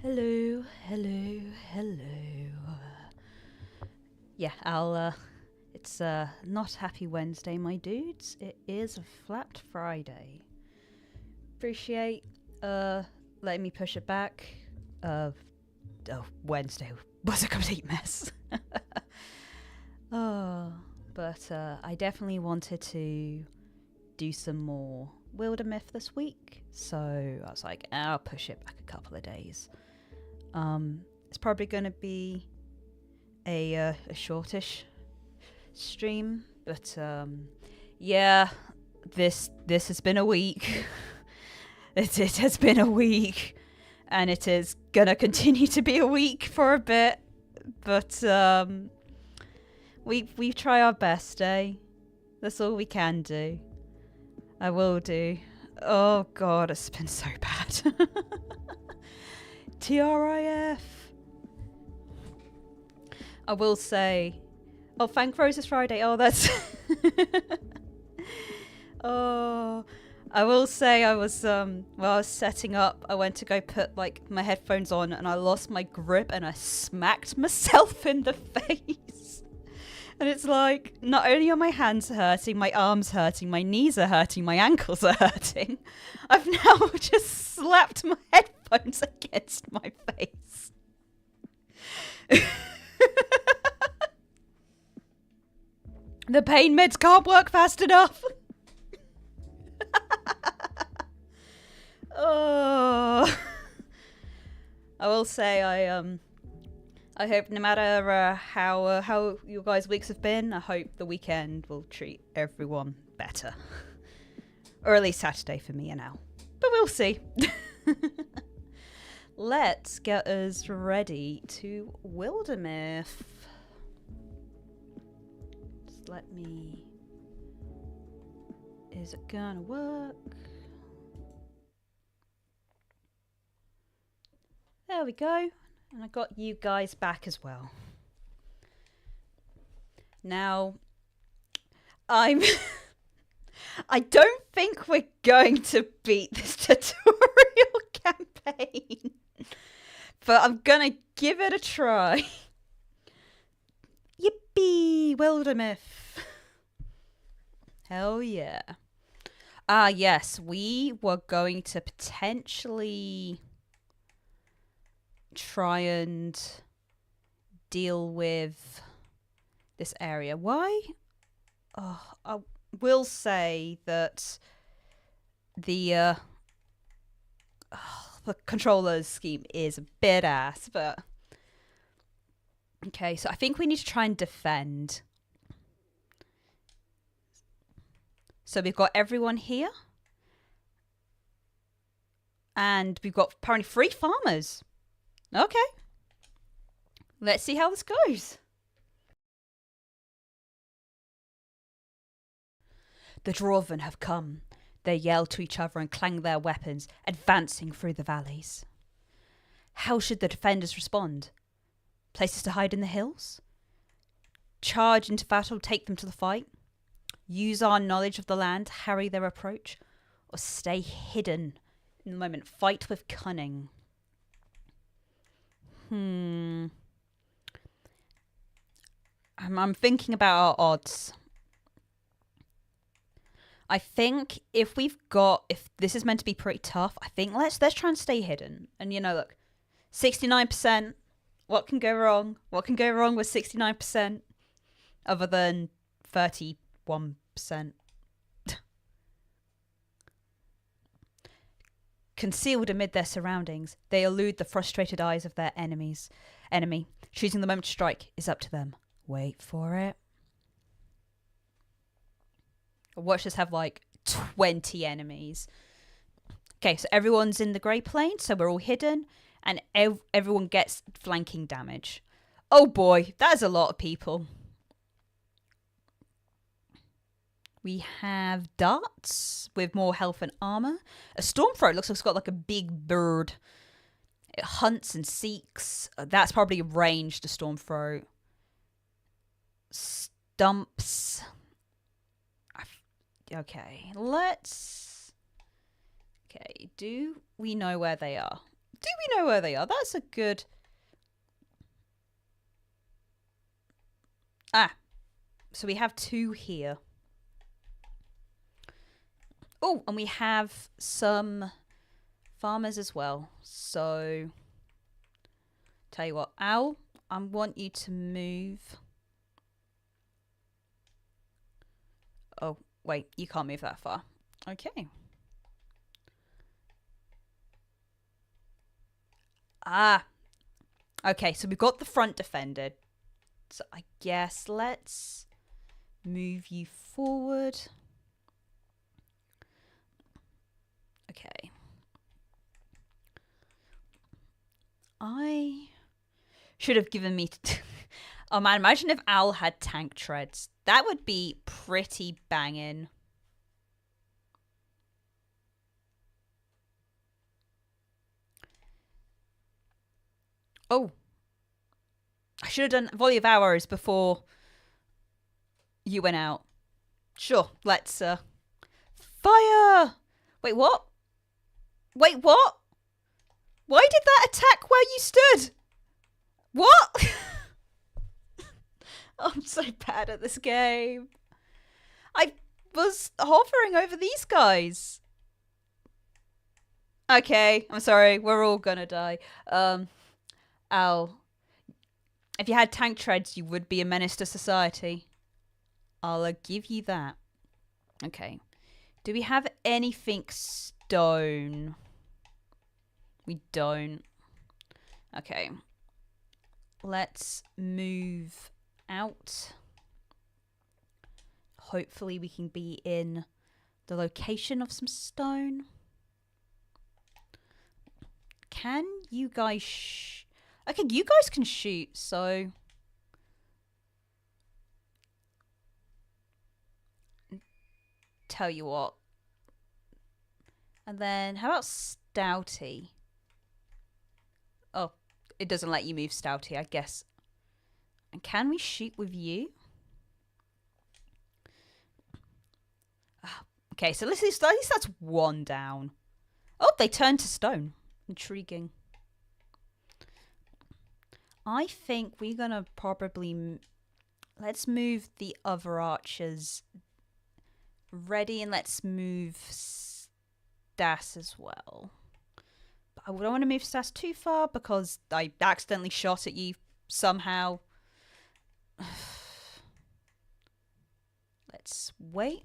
Hello, hello, hello. Yeah, it's not Happy Wednesday, my dudes. It is a Flat Friday. Appreciate, letting me push it back. Wednesday was a complete mess. But I definitely wanted to do some more Wildermyth this week, so I was like, I'll push it back a couple of days. It's probably going to be a shortish stream, but yeah, this has been a week. it has been a week, and it is gonna continue to be a week for a bit. But we try our best, eh? That's all we can do. I will do. Oh god, it's been so bad. TRIF. I will say, oh, thank Roses Friday. Oh, that's. Oh, I will say I was while I was setting up, I went to go put like my headphones on, and I lost my grip, and I smacked myself in the face. And it's like, not only are my hands hurting, my arms hurting, my knees are hurting, my ankles are hurting. I've now just slapped my headphones against my face. The pain meds can't work fast enough. Oh, I will say I hope no matter how you guys' weeks have been, I hope the weekend will treat everyone better, or at least Saturday for me and Al. But we'll see. Let's get us ready to Wildermyth. Just let me. Is it gonna work? There we go. And I got you guys back as well. Now, I don't think we're going to beat this tutorial campaign. But I'm gonna give it a try. Yippee! Wildermyth. Hell yeah. Yes, we were going to potentially try and deal with this area. Why? Oh, I will say that the controller's scheme is a bit ass, but okay, so I think we need to try and defend. So we've got everyone here, and we've got apparently 3 farmers. Okay. Let's see how this goes. The Dwarven have come. They yell to each other and clang their weapons, advancing through the valleys. How should the defenders respond? Places to hide in the hills? Charge into battle, take them to the fight? Use our knowledge of the land, harry their approach? Or stay hidden in the moment, fight with cunning? I'm thinking about our odds. I think if this is meant to be pretty tough, I think let's try and stay hidden. And look, 69%. What can go wrong? What can go wrong with 69%? Other than 31%. Concealed amid their surroundings, they elude the frustrated eyes of their enemy. Choosing the moment to strike is up to them. Wait for it. Watch us have like 20 enemies. Okay, so everyone's in the grey plane, so we're all hidden, and everyone gets flanking damage. Oh boy, that is a lot of people. We have darts with more health and armor. A stormthrower looks like it's got like a big bird. It hunts and seeks. That's probably ranged, a stormthrower. Stumps. Okay, let's... Okay, do we know where they are? Do we know where they are? That's a good... Ah. So we have 2 here. Oh, and we have some farmers as well. So, tell you what, Owl, I want you to move. Oh, wait, you can't move that far. Okay. Ah. Okay, so we've got the front defended. So I guess let's move you forward. Okay. I should have given me... Oh man, imagine if Owl had tank treads. That would be pretty banging. Oh. I should have done volley of arrows before you went out. Sure, let's fire! Wait, what? Wait, what? Why did that attack where you stood? What? I'm so bad at this game. I was hovering over these guys. Okay, I'm sorry. We're all gonna die. Ow. If you had tank treads, you would be a menace to society. I'll give you that. Okay. Do we have anything stone? We don't. Okay. Let's move out. Hopefully we can be in the location of some stone. Can you guys... Okay, you guys can shoot, so... Tell you what. And then, how about Stouty? Oh, it doesn't let you move Stouty, I guess. And can we shoot with you? Okay, so at least that's 1 down. Oh, they turned to stone. Intriguing. I think we're gonna probably... Let's move the other archers ready, and let's move Stas as well. But I don't want to move Stas too far because I accidentally shot at you somehow. Let's wait.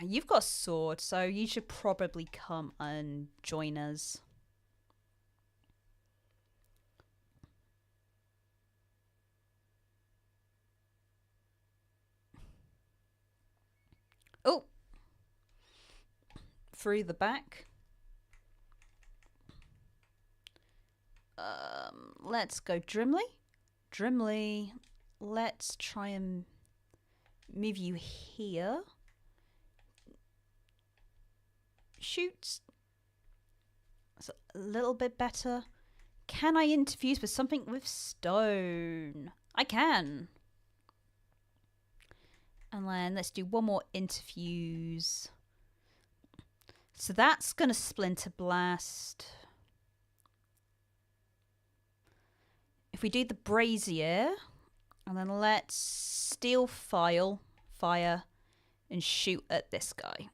You've got a sword, so you should probably come and join us. Oh! Through the back. Let's go Drimley. Drimley, let's try and move you here. Shoots. That's a little bit better. Can I interfuse with something with stone? I can. And then let's do one more interfuse. So that's going to splinter blast. If we do the brazier, and then let's steel fire and shoot at this guy.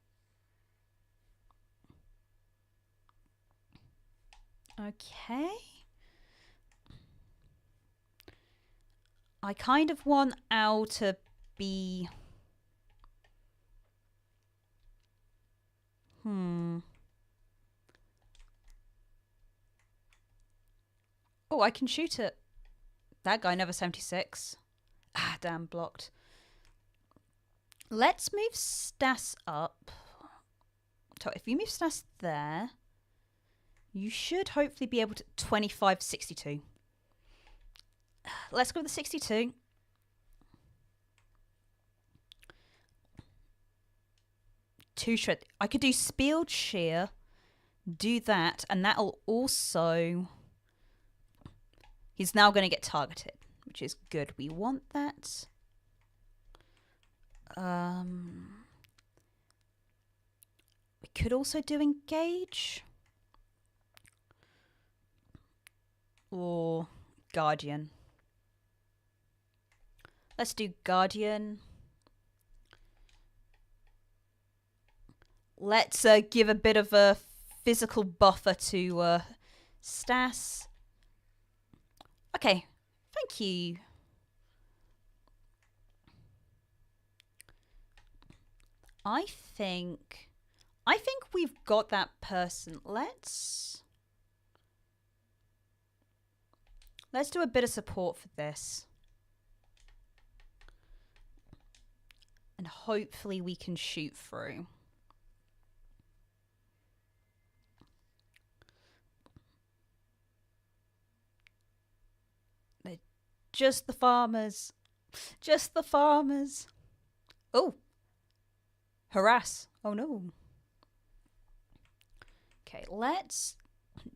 Okay. I kind of want Owl to be... Oh, I can shoot it. That guy never 76. Ah, damn, blocked. Let's move Stas up. So if you move Stas there, you should hopefully be able to... 25, 62. Let's go with the 62. Two shred. I could do Spieled Shear, do that, and that'll also... He's now going to get targeted, which is good. We want that. We could also do engage. Or guardian. Let's do guardian. Let's give a bit of a physical buffer to Stas. Okay, thank you. I think we've got that person. Let's do a bit of support for this. And hopefully we can shoot through. They're just the farmers. Just the farmers. Oh. Harass. Oh no. Okay, let's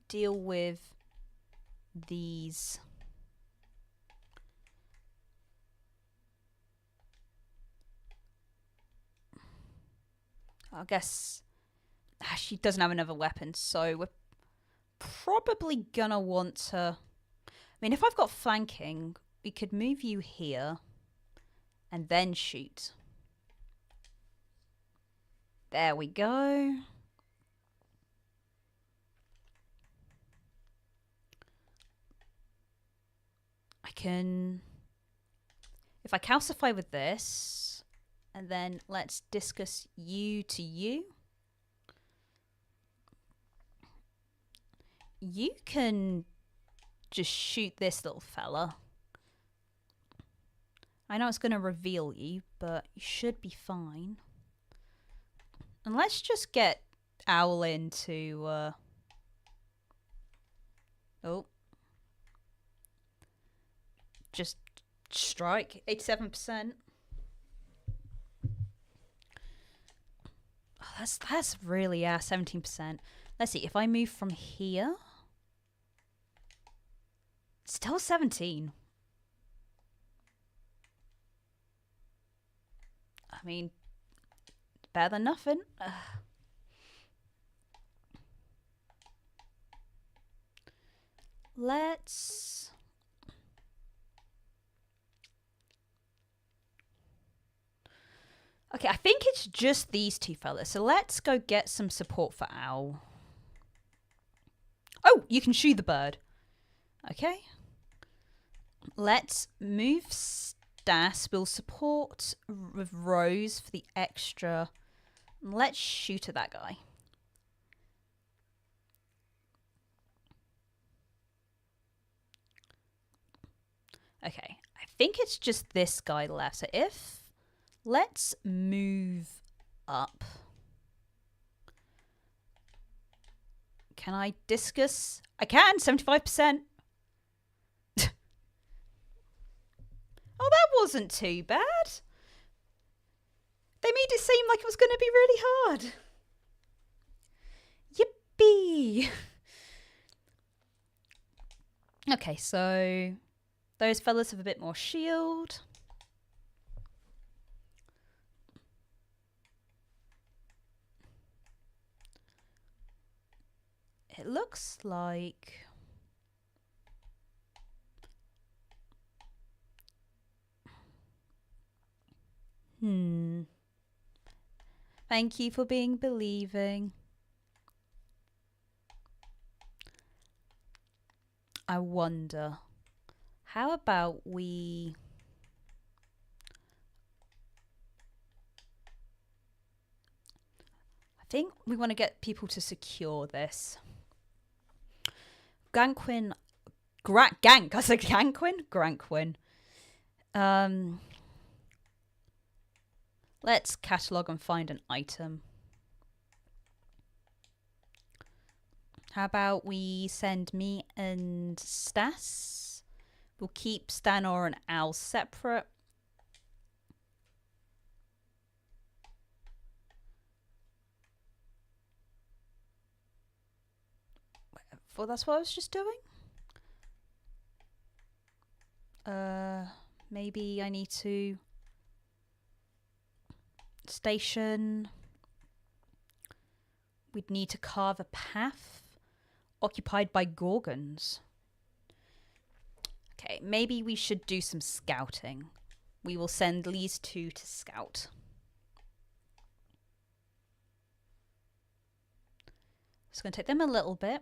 deal with these. I guess she doesn't have another weapon, so we're probably gonna want to... I mean, if I've got flanking, we could move you here and then shoot. There we go. I can... If I calcify with this, and then let's discus you to you. You can just shoot this little fella. I know it's going to reveal you, but you should be fine. And let's just get Owl into... Oh. Just strike. 87%. Oh, that's really 17%. Let's see, if I move from here... Still 17. I mean, better than nothing. Let's... Okay, I think it's just these two fellas. So let's go get some support for Owl. Oh, you can shoot the bird. Okay. Let's move Stas. We'll support with Rose for the extra. Let's shoot at that guy. Okay, I think it's just this guy left. So if... Let's move up. Can I discus? I can, 75%. Oh, that wasn't too bad. They made it seem like it was going to be really hard. Yippee. Okay, so those fellas have a bit more shield. It looks like... Thank you for being believing. I wonder, how about we... I think we want to get people to secure this. Granquin... Gank! I said Granquin? Granquin. Let's catalogue and find an item. How about we send me and Stas? We'll keep Stanor and Al separate. Well, that's what I was just doing. Maybe I need to station we'd need to carve a path occupied by gorgons. Okay, maybe we should do some scouting. We will send these two to scout. It's going to take them a little bit.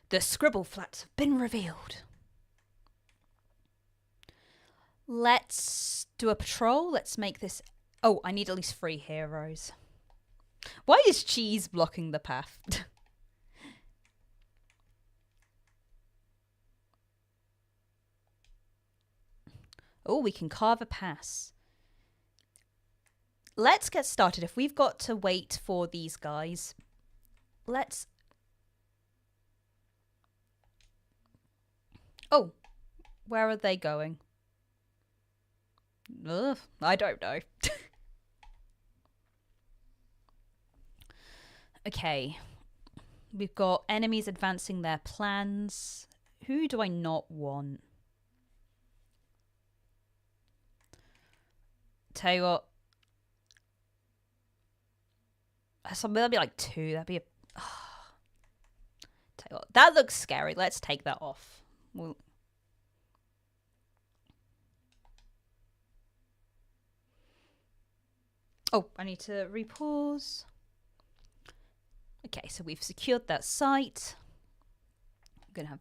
The scribble flats have been revealed. Let's do a patrol. Let's make this... Oh, I need at least 3 heroes. Why is cheese blocking the path? Oh, we can carve a pass. Let's get started. If we've got to wait for these guys, let's... Oh, where are they going? Ugh, I don't know. Okay. We've got enemies advancing their plans. Who do I not want? Tell you what. That'd be like 2. That'd be a... Tell you what. That looks scary. Let's take that off. We'll... Oh, I need to repause. Okay, so we've secured that site. I'm gonna have...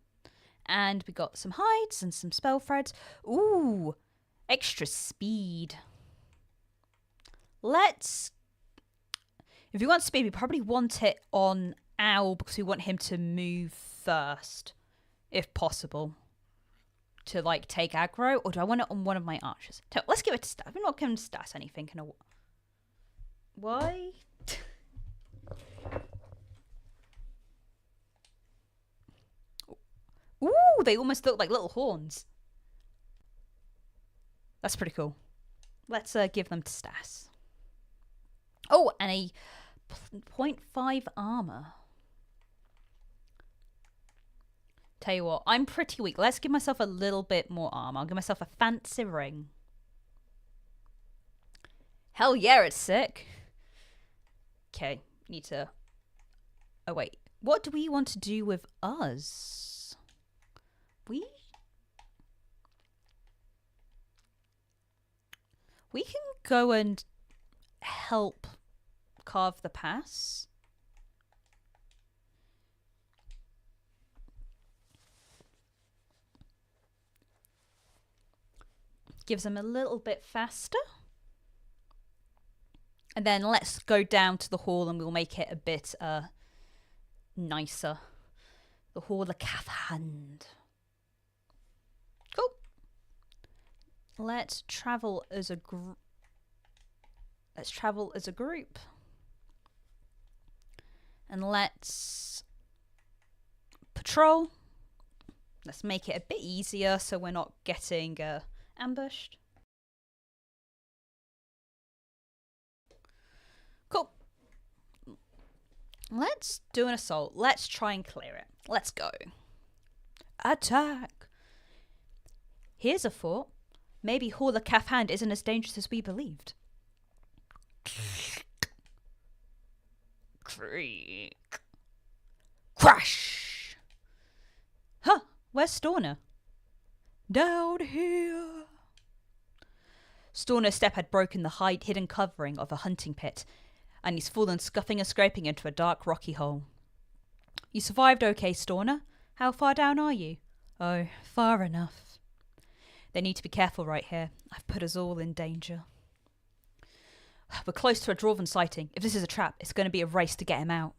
And we got some hides and some spell threads. Ooh, extra speed. Let's... If we want speed, we probably want it on Owl because we want him to move first, if possible, to like take aggro. Or do I want it on one of my archers? So let's give it to Stas. We're not going to Stas anything. Why? Ooh, they almost look like little horns. That's pretty cool. Let's give them to Stas. Oh, and a 0.5 armor. Tell you what, I'm pretty weak. Let's give myself a little bit more armor. I'll give myself a fancy ring. Hell yeah, it's sick. Okay, need to... Oh, wait. What do we want to do with us? We can go and help carve the pass. Gives them a little bit faster. And then let's go down to the hall and we'll make it a bit nicer. The Hall of Cathhand. Cool. Let's travel as a group. And let's patrol. Let's make it a bit easier so we're not getting ambushed. Cool. Let's do an assault. Let's try and clear it. Let's go. Attack. Here's a thought. Maybe Hall of Cathhand isn't as dangerous as we believed. Creak. Crash. Huh, where's Storner? Down here. Storner's step had broken the hidden covering of a hunting pit, and he's fallen scuffing and scraping into a dark rocky hole. You survived okay, Storner. How far down are you? Oh, far enough. They need to be careful right here. I've put us all in danger. We're close to a Dwarven sighting. If this is a trap, it's going to be a race to get him out.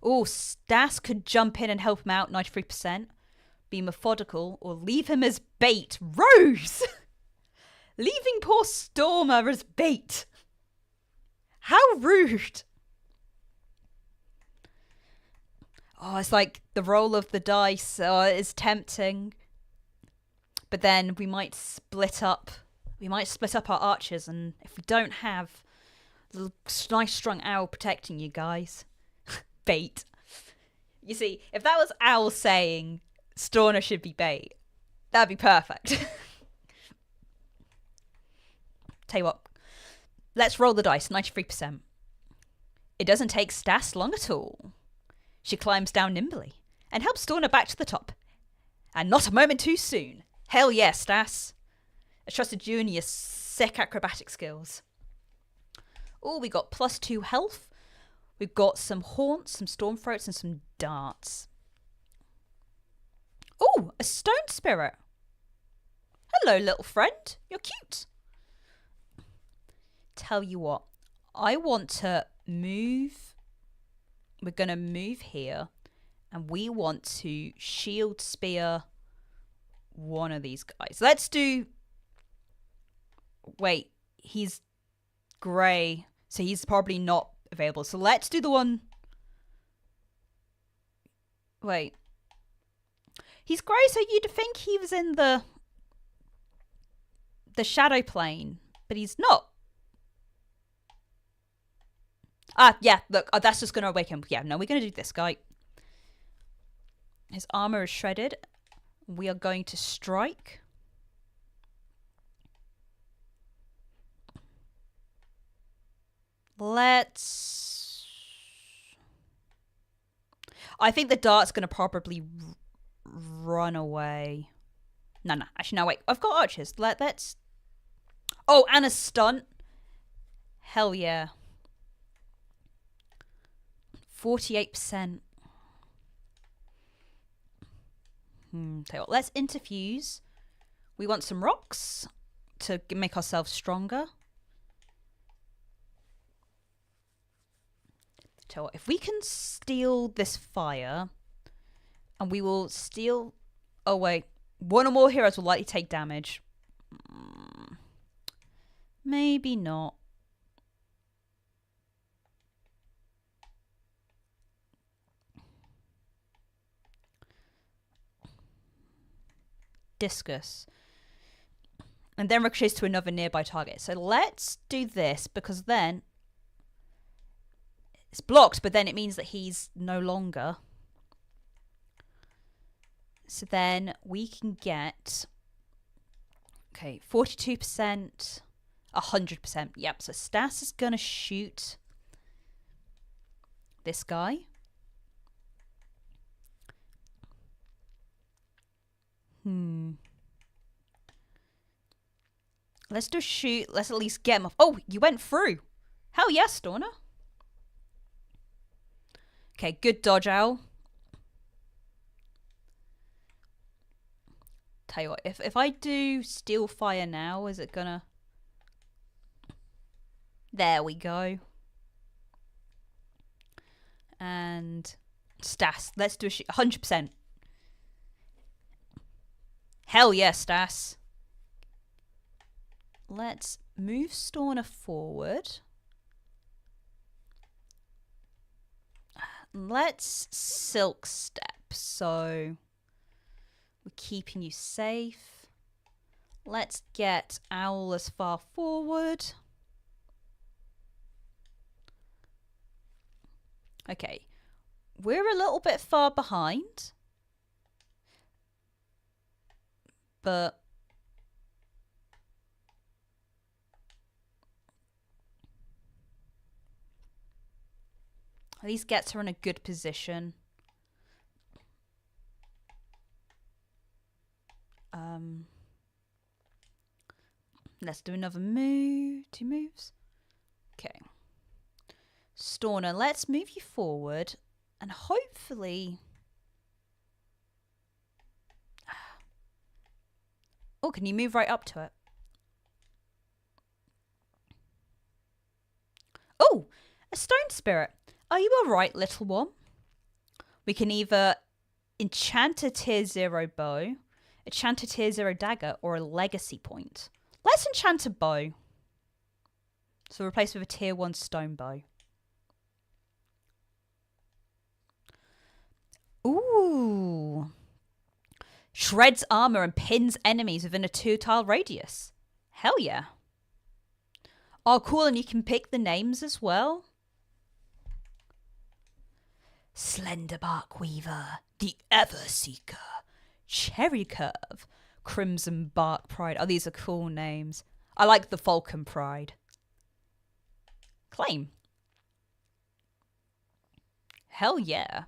Oh, Stas could jump in and help him out 93%. Be methodical or leave him as bait. Rose! Leaving poor Stormer as bait. How rude. Oh, it's like the roll of the dice is tempting. But then we might split up. We might split up our archers, and if we don't have a nice strong owl protecting you guys, bait. You see, if that was Owl saying Storner should be bait, that'd be perfect. Tell you what, let's roll the dice, 93%. It doesn't take Stas long at all. She climbs down nimbly and helps Storna back to the top. And not a moment too soon. Hell yeah, Stas. I trusted you and your sick acrobatic skills. Oh, we got +2 health. We've got some haunts, some storm throats, and some darts. Oh, a stone spirit. Hello, little friend. You're cute. Tell you what, I want to move. We're going to move here. And we want to shield spear one of these guys. Let's do... Wait, he's grey. So he's probably not available. So let's do the one... Wait. He's grey, so you'd think he was in the shadow plane. But he's not. Ah, yeah, look. Oh, that's just going to awaken him. Yeah, no, we're going to do this guy. His armor is shredded. We are going to strike. Let's... I think the dart's going to probably run away. No. Actually, no, wait. I've got archers. Let's... Oh, and a stunt. Hell yeah. 48%. Tell you what, let's interfuse. We want some rocks to make ourselves stronger. Tell you what, if we can steal this fire, and we will steal... Oh, wait. One or more heroes will likely take damage. Maybe not. Discus. And then ricochets to another nearby target. So let's do this, because then... It's blocked, but then it means that he's no longer... So then we can get... Okay, 42%... 100%. Yep, so Stas is going to shoot this guy. Let's just shoot. Let's at least get him off. Oh, you went through. Hell yes, Storna. Okay, good dodge, Owl. Tell you what, if I do steal fire now, is it gonna... There we go. And Stas, let's do a shoot. 100%. Hell yeah, Stas. Let's move Storna forward. Let's silk step. So we're keeping you safe. Let's get Owl as far forward. Okay. We're a little bit far behind. But at least gets her in a good position. Let's do another move. 2 moves. Okay. Storna, let's move you forward and hopefully... Oh, can you move right up to it? Oh, a stone spirit. Are you alright, little one? We can either enchant a tier 0 bow, enchant a tier 0 dagger, or a legacy point. Let's enchant a bow. So replace with a tier 1 stone bow. Ooh. Shreds armor and pins enemies within a 2-tile radius. Hell yeah. Oh, cool, and you can pick the names as well. Slenderbark Weaver, the Everseeker, Cherry Curve, Crimson Bark Pride. Oh, these are cool names. I like the Falcon Pride. Claim. Hell yeah.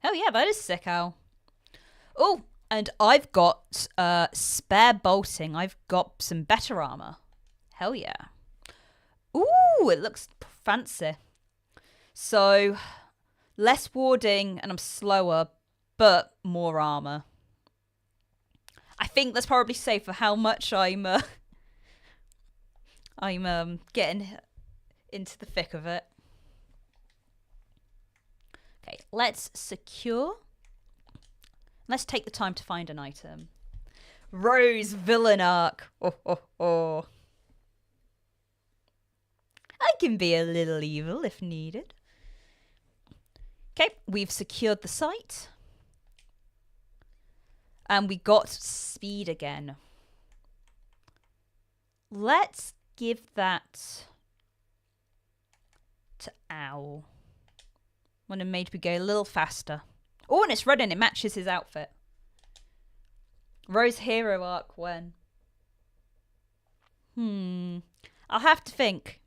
Hell yeah, that is sick, Al. Oh, and I've got spare bolting. I've got some better armor. Hell yeah. Ooh, it looks fancy. So, less warding and I'm slower, but more armor. I think that's probably safe for how much I'm getting into the thick of it. Okay, let's secure. Let's take the time to find an item. Rose villain arc. Oh. I can be a little evil if needed. Okay, we've secured the site. And we got speed again. Let's give that to Owl. Want to make me go a little faster. Oh, and it's red and it matches his outfit. Rose hero arc when? I'll have to think.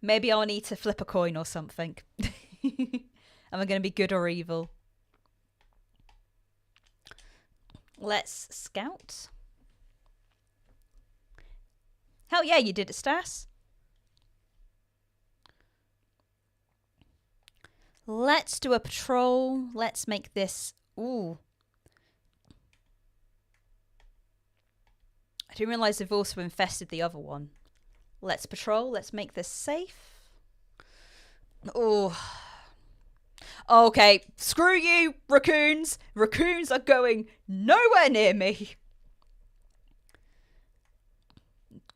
Maybe I'll need to flip a coin or something. Am I going to be good or evil? Let's scout. Hell yeah, you did it, Stas. Let's do a patrol. Let's make this... Ooh. I didn't realise they've also infested the other one. Let's patrol. Let's make this safe. Oh. Okay. Screw you, raccoons. Raccoons are going nowhere near me.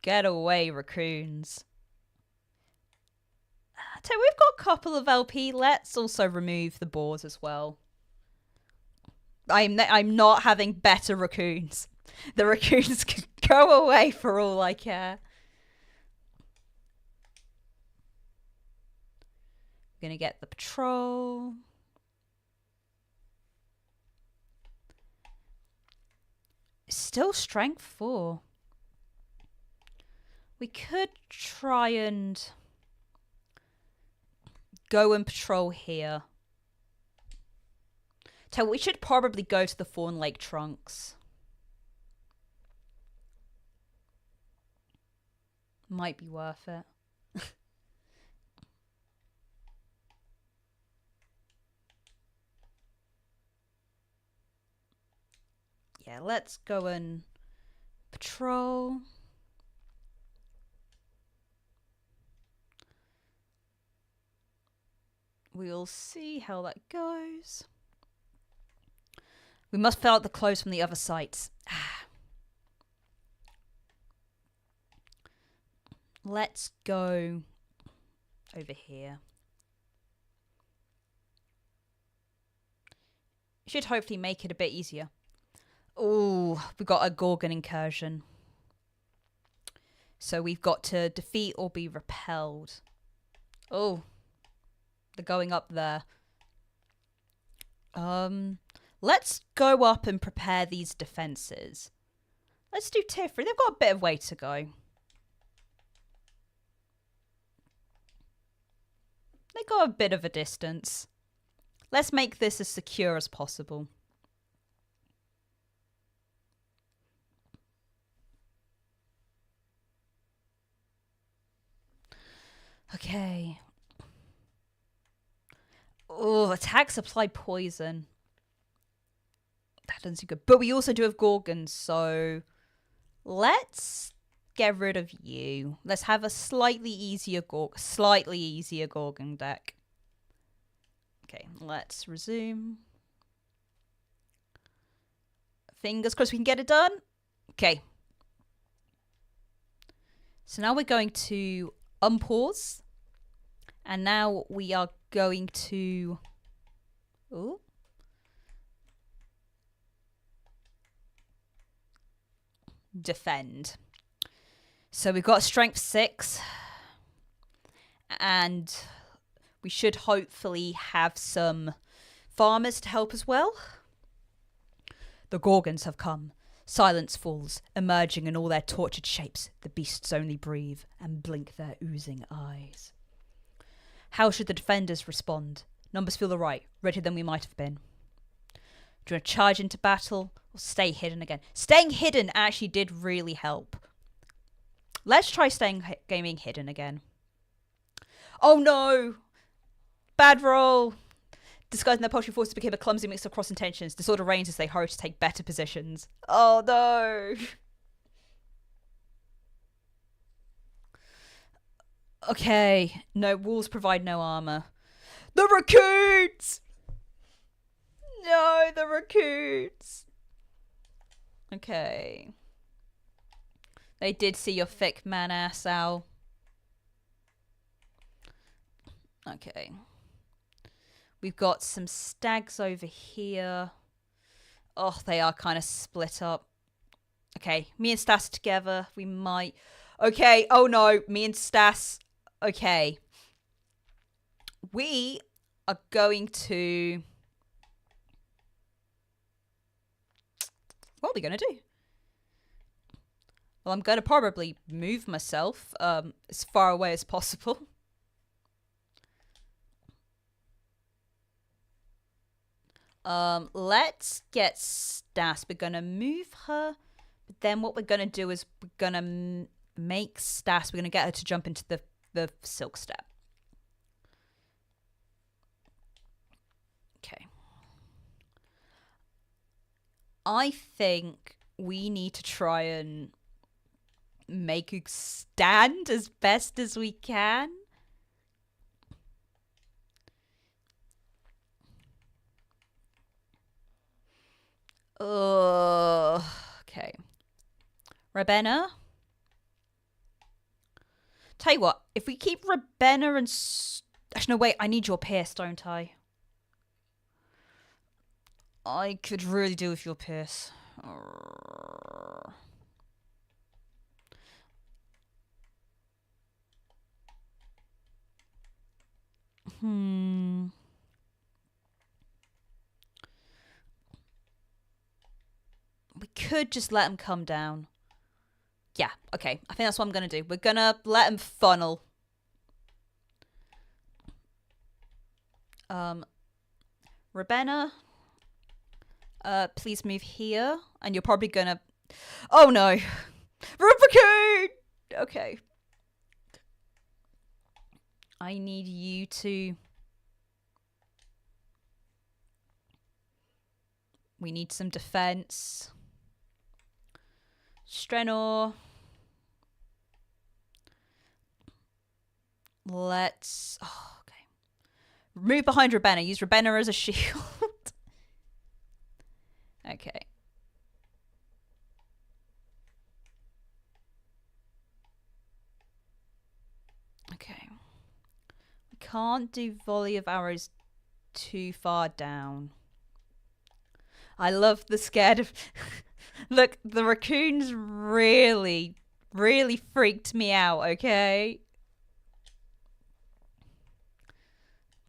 Get away, raccoons. So we've got a couple of LP. Let's also remove the boars as well. I'm not having better raccoons. The raccoons can go away for all I care. I'm gonna get the patrol. Still strength 4. We could try and go and patrol here. So we should probably go to the Fawn Lake Trunks. Might be worth it. Yeah, let's go and patrol. We'll see how that goes. We must fill out the clothes from the other sites. Let's go over here. Should hopefully make it a bit easier. Oh, we've got a Gorgon incursion. So we've got to defeat or be repelled. Oh, they're going up there. Let's go up and prepare these defenses. Let's do tier 3. They've got a bit of way to go. They got a bit of a distance. Let's make this as secure as possible. Okay. Oh, attacks apply poison. That doesn't seem good. But we also do have Gorgons, so let's get rid of you. Let's have a slightly easier Gorgon deck. Okay, let's resume. Fingers crossed we can get it done. Okay. So now we're going to unpause. And now we are going to... Ooh. Defend. So we've got strength 6. And we should hopefully have some farmers to help as well. The Gorgons have come. Silence falls, emerging in all their tortured shapes. The beasts only breathe and blink their oozing eyes. How should the defenders respond? Numbers feel alright, redder than we might have been. Do you want to charge into battle or stay hidden again? Staying hidden actually did really help. Let's try gaming hidden again. Oh no! Bad roll! Disguising their poultry forces became a clumsy mix of cross intentions. Disorder reigns as they hurry to take better positions. Oh no! Okay, no, walls provide no armor. The raccoons! No, the raccoons! Okay. They did see your thick man ass, Al. Okay. We've got some stags over here. Oh, they are kind of split up. Okay, me and Stas are together. We might... Okay, oh no, me and Stas... Okay. We are going to... What are we going to do? Well, I'm going to probably move myself as far away as possible. Let's get Stas. We're going to move her. But then what we're going to do is we're going to make Stas... We're going to get her to jump into the silk step. Okay. I think we need to try and make a stand as best as we can. Okay. Ravenna? Tell you what, if we keep Ravenna and... Actually, no, wait, I need your Pierce, don't I? I could really do with your Pierce. We could just let him come down. Yeah, okay. I think that's what I'm going to do. We're going to let him funnel. Ravenna, please move here. And you're probably going to... Oh, no. Raccoon! Okay. I need you to... We need some defense. Strenor. Let's... Oh, okay. Move behind Ravenna. Use Ravenna as a shield. Okay. Okay. We can't do volley of arrows too far down. I love the scared of... Look, the raccoons really, really freaked me out, okay?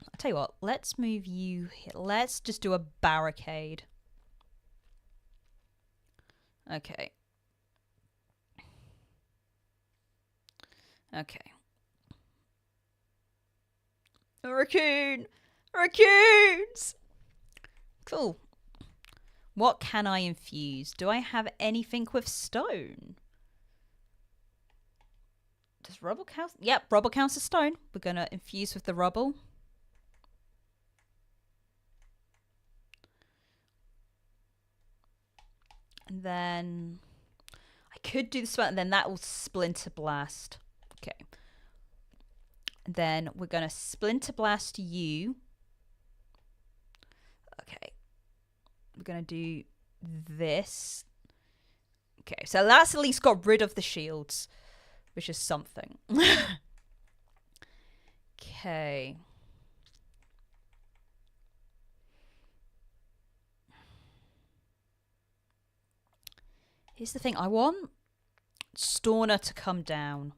I'll tell you what, let's move you here. Let's just do a barricade. Okay. Okay. A raccoon! Raccoons! Cool. What can I infuse? Do I have anything with stone? Does rubble count? Yep, rubble counts as stone. We're going to infuse with the rubble. And then I could do this one, and then that will splinter blast. Okay. And then we're going to splinter blast you. Okay. We're going to do this. Okay, so that's at least got rid of the shields, which is something. Okay. Here's the thing. I want Storner to come down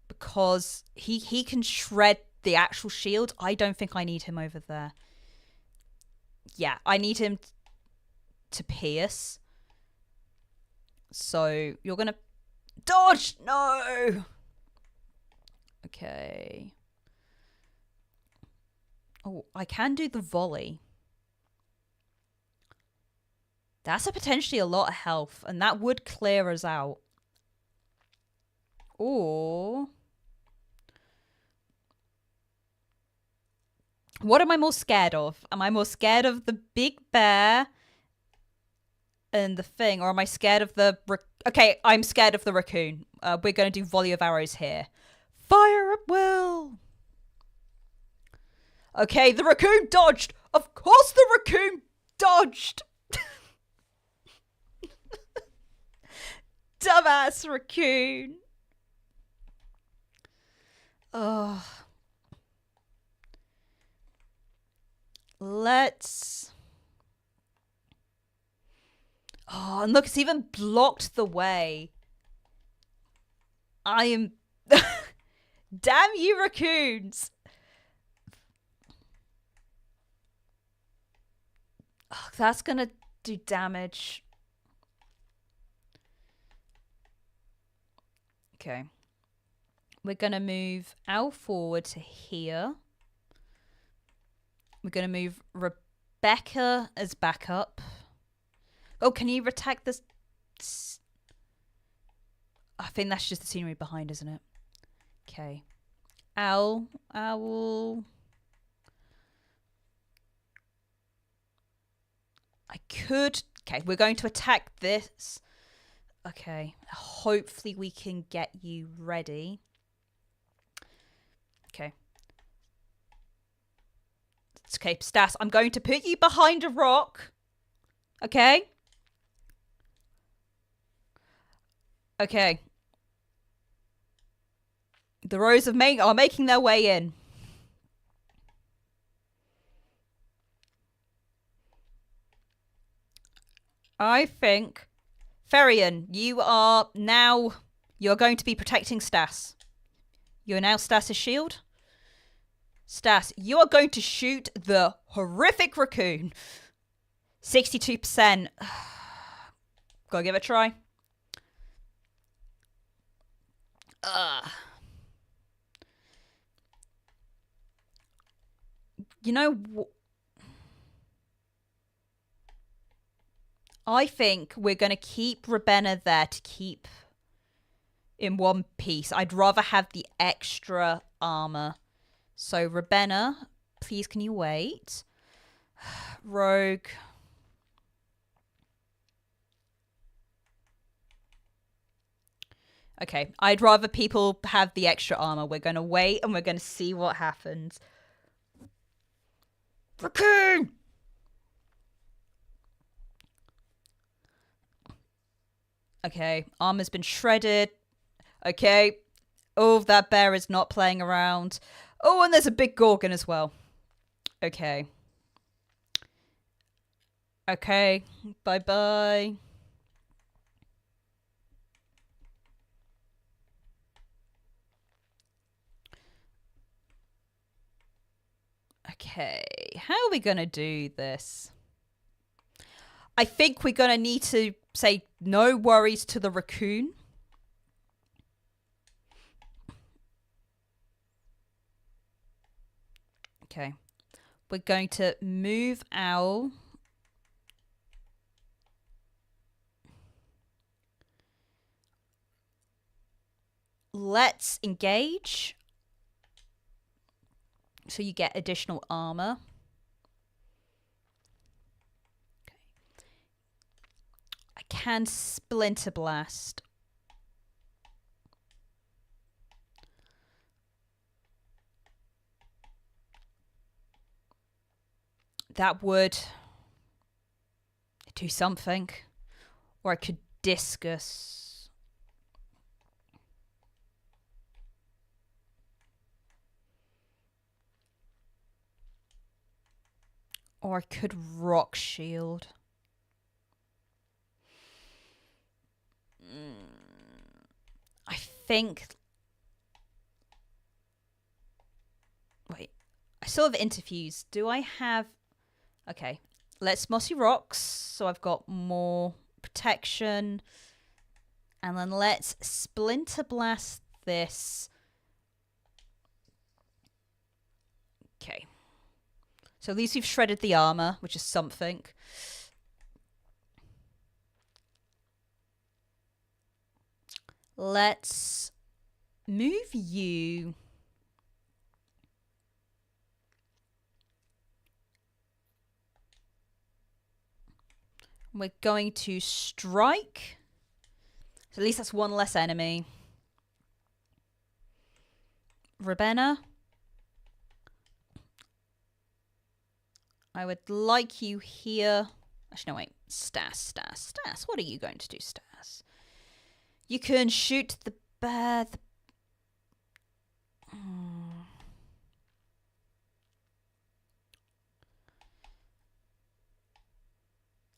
because he can shred the actual shield. I don't think I need him over there. Yeah, I need him to pierce. So you're going to dodge. No. Okay. Oh, I can do the volley. That's potentially a lot of health, and that would clear us out. Or... what am I more scared of? Am I more scared of the big bear and the thing, or am I scared of the... okay, I'm scared of the raccoon. We're going to do volley of arrows here. Fire at will! Okay, the raccoon dodged! Of course the raccoon dodged! Dumbass raccoon! Ugh. Let's... oh, and look, it's even blocked the way. I am... damn you, raccoons! Oh, that's gonna do damage. Okay. We're gonna move Al forward to here. We're gonna move Rebecca as backup. Oh, can you attack this? I think that's just the scenery behind, isn't it? Okay. Owl. I could... okay, we're going to attack this. Okay. Hopefully we can get you ready. Okay. Okay, Stas, I'm going to put you behind a rock. Okay? Okay. The rows of main are making their way in. I think... Ferian, you are now... you're going to be protecting Stas. You're now Stas's shield. Stas, you are going to shoot the horrific raccoon. 62%. Gotta give it a try. You know what? I think we're going to keep Rabenna there to keep in one piece. I'd rather have the extra armor. So, Rabenna, please can you wait? Rogue. Okay, I'd rather people have the extra armor. We're going to wait and we're going to see what happens. Raccoon! Okay, armor's been shredded. Okay. Oh, that bear is not playing around. Oh, and there's a big Gorgon as well. Okay. Okay. Bye-bye. Okay. How are we going to do this? I think we're going to need to say no worries to the raccoon. Okay. We're going to move Owl. Let's engage. So you get additional armor. Okay. I can Splinter Blast. That would do something. Or I could Discus. Or I could Rock Shield. I think... wait. I still have Interfuse. Do I have... okay. Let's Mossy Rocks. So I've got more protection. And then let's Splinter Blast this. Okay. So at least we've shredded the armor, which is something. Let's move you. We're going to strike. So at least that's one less enemy. Ravenna. I would like you here. Actually, no, wait. Stas. What are you going to do, Stas? You can shoot the bear.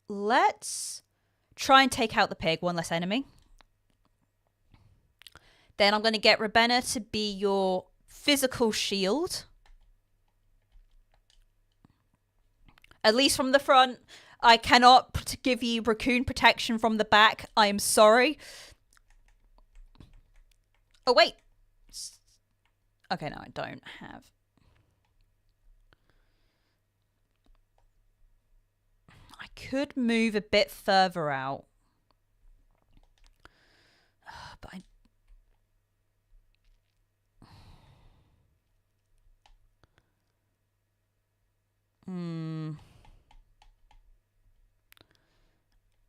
Let's try and take out the pig. One less enemy. Then I'm going to get Ravenna to be your physical shield. At least from the front. I cannot give you raccoon protection from the back. I am sorry. Oh, wait. Okay, no, I don't have. I could move a bit further out. But I...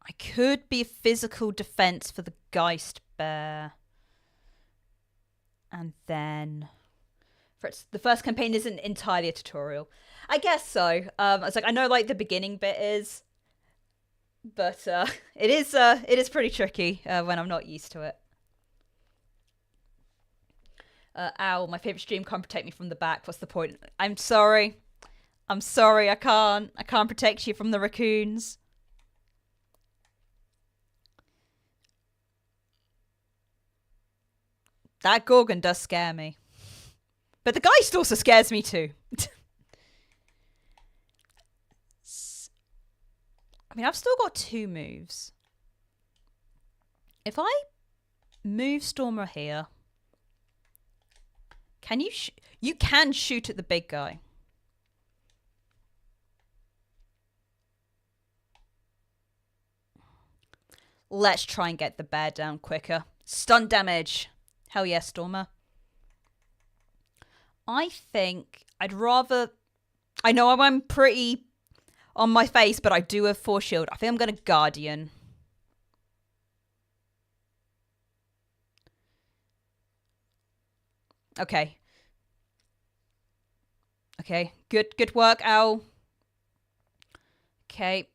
I could be a physical defense for the Geist Bear. And then... the first campaign isn't entirely a tutorial. I guess so. I was like, I know like the beginning bit is. But it is pretty tricky when I'm not used to it. Ow, my favourite stream can't protect me from the back. What's the point? I'm sorry. I'm sorry, I can't protect you from the raccoons. That Gorgon does scare me. But the Geist also scares me too. I mean, I've still got 2 moves. If I move Stormer here, can you... you can shoot at the big guy. Let's try and get the bear down quicker. Stun damage. Hell yeah, Stormer. I think I'd rather... I know I'm pretty on my face, but I do have 4 shield. I think I'm going to Guardian. Okay. Okay. Good work, Owl. Okay.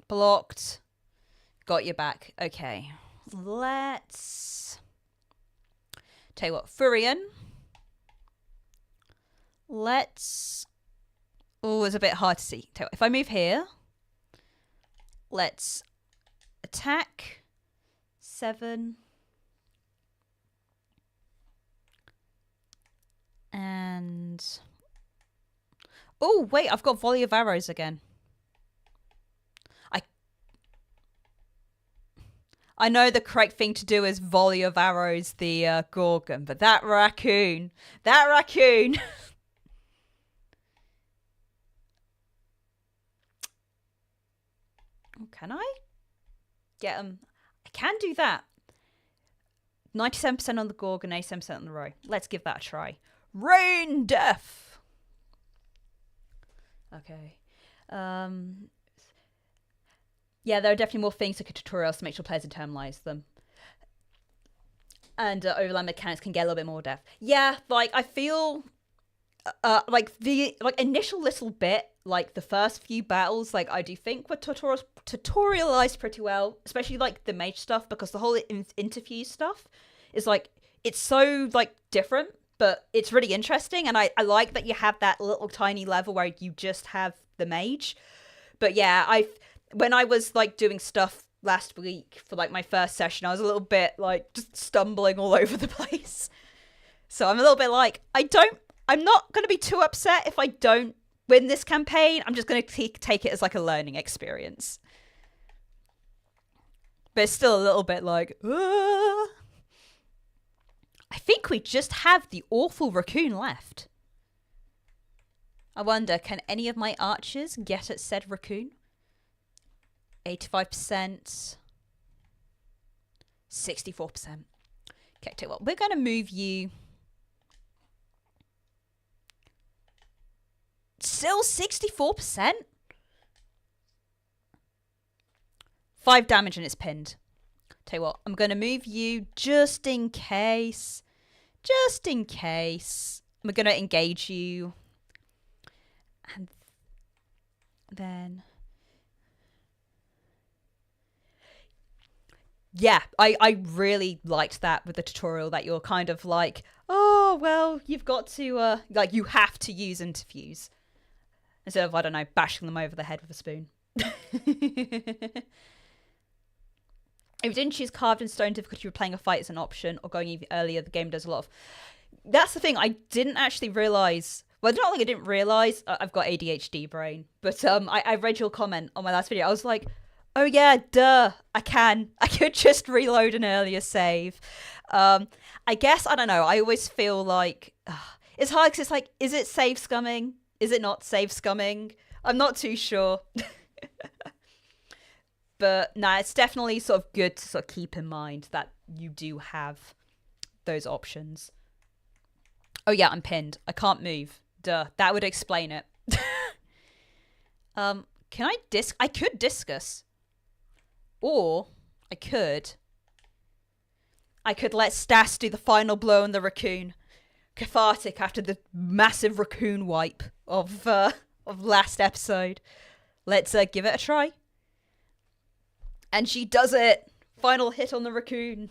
Blocked. Got your back. Okay. Let's... tell you what. Furion. Let's... oh, it's a bit hard to see. Tell you what, if I move here... let's... attack... 7... and... oh, wait, I've got volley of arrows again. I know the correct thing to do is volley of arrows the Gorgon, but that raccoon... Can I get him? I can do that. 97% on the Gorgon, 87% on the row. Let's give that a try. Rain Death! Okay. Yeah, there are definitely more things like tutorials to make sure players internalize them. And overland mechanics can get a little bit more depth. Yeah, like, I feel... like, the initial little bit, like, the first few battles, like, I do think were tutorialized pretty well. Especially, like, the mage stuff, because the whole interview stuff is, like, it's so, like, different, but it's really interesting. And I like that you have that little tiny level where you just have the mage. But yeah, when I was, like, doing stuff last week for, like, my first session, I was a little bit, like, just stumbling all over the place. So I'm a little bit like, I'm not going to be too upset if I don't win this campaign. I'm just going to take it as, like, a learning experience. But it's still a little bit like, I feel think we just have the awful raccoon left. I wonder, can any of my archers get at said raccoon? 85%. 64%. Okay, tell you what, we're going to move you. Still 64%? 5 damage and it's pinned. Tell you what, I'm going to move you just in case. Just in case. We're going to engage you. And then... Yeah, I really liked that with the tutorial, that you're kind of like, oh, well, you've got to, like, you have to use interviews. Instead of, I don't know, bashing them over the head with a spoon. If you didn't choose carved in stone difficulty, you were playing a fight as an option, or going even earlier, the game does a lot of... That's the thing, I didn't actually realise... Well, not like I didn't realise, I've got ADHD brain, but I read your comment on my last video. I was like, oh yeah, duh, I could just reload an earlier save. I guess, I don't know, I always feel like... it's hard because it's like, is it save scumming? Is it not save scumming? I'm not too sure. But nah, it's definitely sort of good to sort of keep in mind that you do have those options. Oh yeah, I'm pinned. I can't move. Duh, that would explain it. Can I I could discus. Or I could let Stas do the final blow on the raccoon. Cathartic after the massive raccoon wipe of last episode. Let's give it a try. And she does it! Final hit on the raccoon.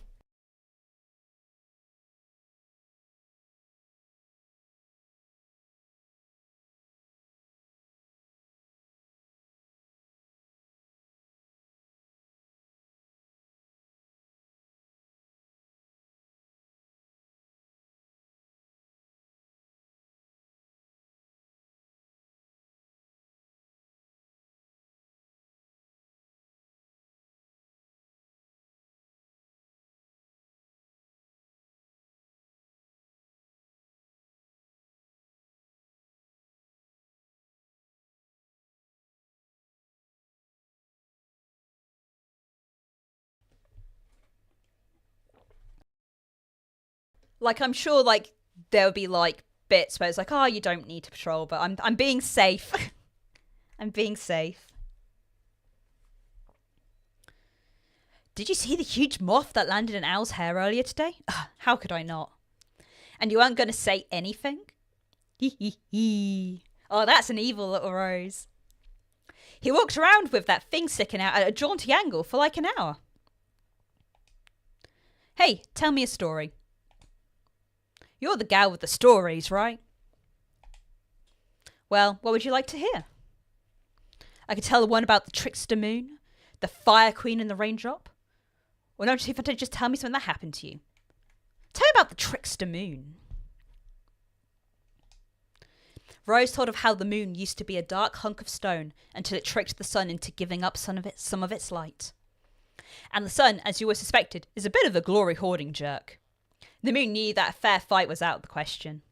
Like, I'm sure, like, there'll be, like, bits where it's like, oh, you don't need to patrol, but I'm being safe. I'm being safe. Did you see the huge moth that landed in Owl's hair earlier today? How could I not? And you aren't going to say anything? Oh, that's an evil little Rose. He walked around with that thing sticking out at a jaunty angle for like an hour. Hey, tell me a story. You're the gal with the stories, right? Well, what would you like to hear? I could tell the one about the trickster moon, the fire queen and the raindrop. Or no, if you just tell me something that happened to you. Tell me about the trickster moon. Rose told of how the moon used to be a dark hunk of stone until it tricked the sun into giving up some of its light. And the sun, as you always suspected, is a bit of a glory-hoarding jerk. The moon knew that a fair fight was out of the question.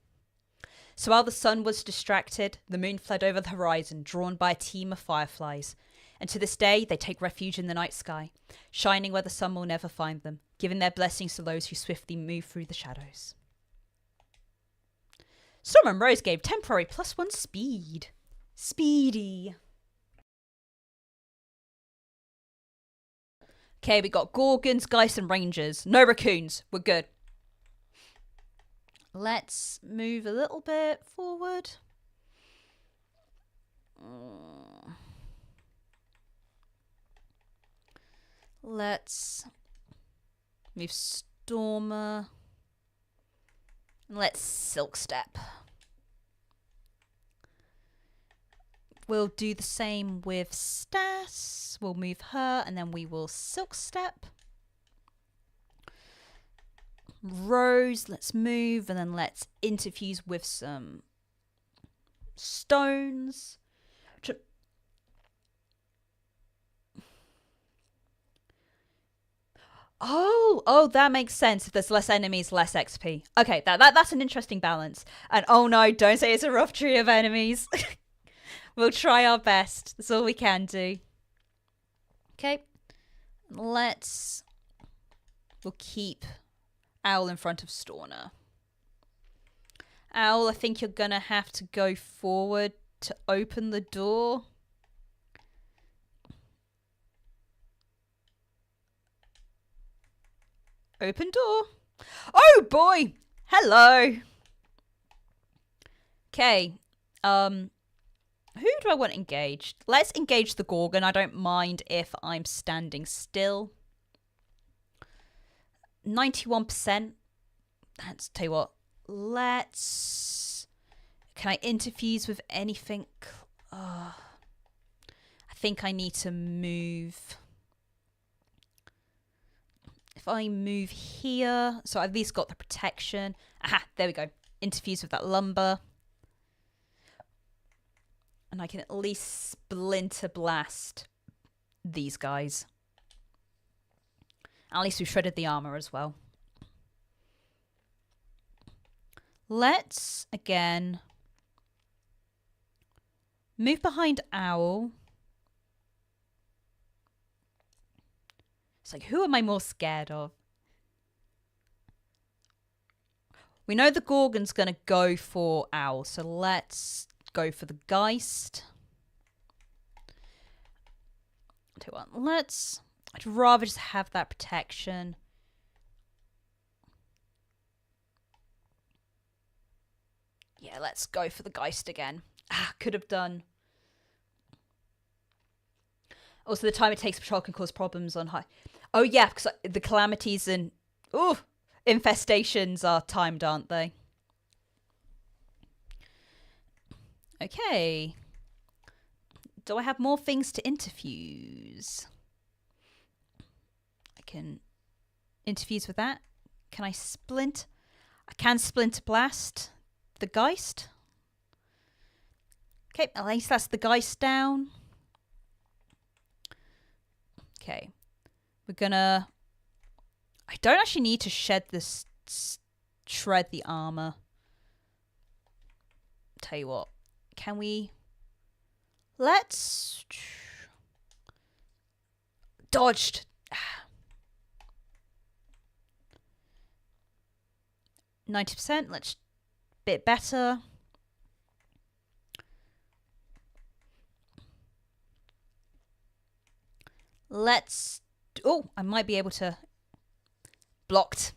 So while the sun was distracted, the moon fled over the horizon, drawn by a team of fireflies. And to this day, they take refuge in the night sky, shining where the sun will never find them, giving their blessings to those who swiftly move through the shadows. Storm and Rose gave temporary +1 speed. Speedy. Okay, we got Gorgons, Geist, and Rangers. No raccoons. We're good. Let's move a little bit forward. Let's move Stormer. And let's Silk Step. We'll do the same with Stas. We'll move her and then we will Silk Step. Rose, let's move and then let's interfuse with some stones. Oh, that makes sense. If there's less enemies, less XP. Okay, that's an interesting balance. And oh no, don't say it's a rough tree of enemies. We'll try our best. That's all we can do. Okay, we'll keep Owl in front of Storner. Owl, I think you're gonna have to go forward to open the door. Open door. Oh boy! Hello! Okay. Who do I want engaged? Let's engage the Gorgon. I don't mind if I'm standing still. 91%. Let's tell you what. Can I interfuse with anything? I think I need to move. If I move here, so I've at least got the protection. Aha, there we go. Interfuse with that lumber. And I can at least splinter blast these guys. At least we've shredded the armor as well. Let's, again, move behind Owl. It's like, who am I more scared of? We know the Gorgon's going to go for Owl, so let's go for the Geist. Tell you what, I'd rather just have that protection. Yeah, let's go for the Geist again. Could have done. Also, the time it takes patrol can cause problems on high. Oh yeah, because the calamities and infestations are timed, aren't they? Okay. Do I have more things to interfuse? I can interfuse with that. Can I splint? I can splinter blast the Geist. Okay, at least that's the Geist down. Okay. We're gonna... I don't actually need to shred the armor. Tell you what. Can we... Let's... Dodged. 90%. Let's... Bit better. Let's... Oh, I might be able to... Blocked.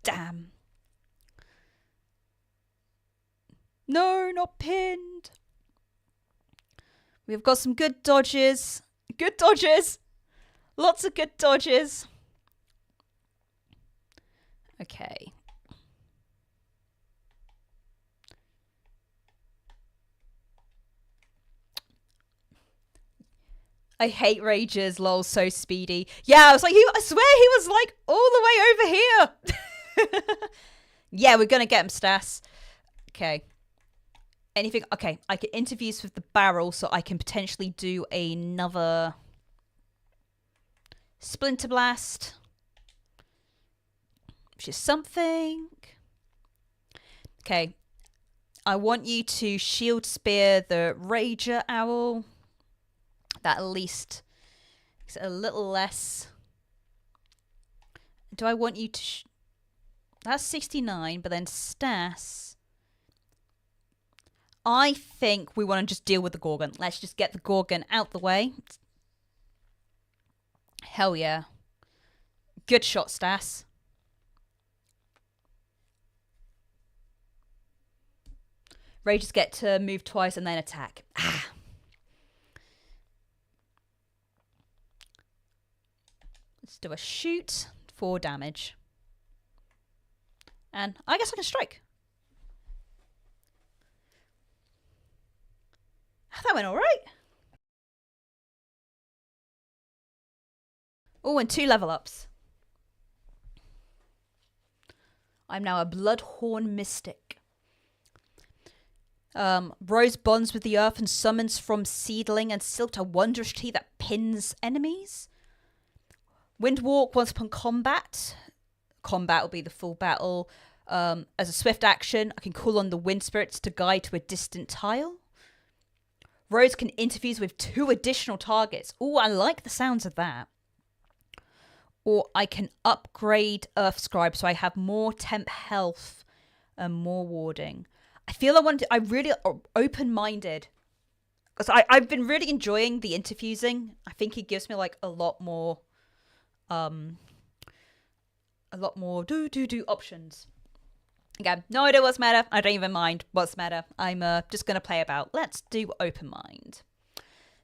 Damn. No, not pinned. We've got some good dodges. Good dodges. Lots of good dodges. Okay. I hate Rages, lol, so speedy. Yeah, I was like, I swear he was like all the way over here. Yeah, we're gonna get him, Stas. Okay. Anything? Okay, I can interfuse with the barrel, so I can potentially do another splinter blast, which is something. Okay, I want you to shield spear the Rager Owl. That at least is a little less. Do I want you to... That's 69, but then Stas... I think we want to just deal with the Gorgon. Let's just get the Gorgon out the way. Hell yeah. Good shot, Stas. Rangers get to move twice and then attack. Let's do a shoot for damage. And I guess I can strike. That went all right. Oh, and 2 level ups. I'm now a Bloodhorn Mystic. Rose bonds with the earth and summons from seedling and silk a wondrous tree that pins enemies. Windwalk, once upon combat will be the full battle. As a swift action, I can call on the wind spirits to guide to a distant tile. Rose can interfuse with 2 additional targets. Oh, I like the sounds of that. Or I can upgrade Earth Scribe so I have more temp health and more warding. I feel I'm really open-minded. Because I've been really enjoying the interfusing. I think it gives me like a lot more options. Again, no idea what's meta. I don't even mind what's meta. I'm just going to play about. Let's do open mind.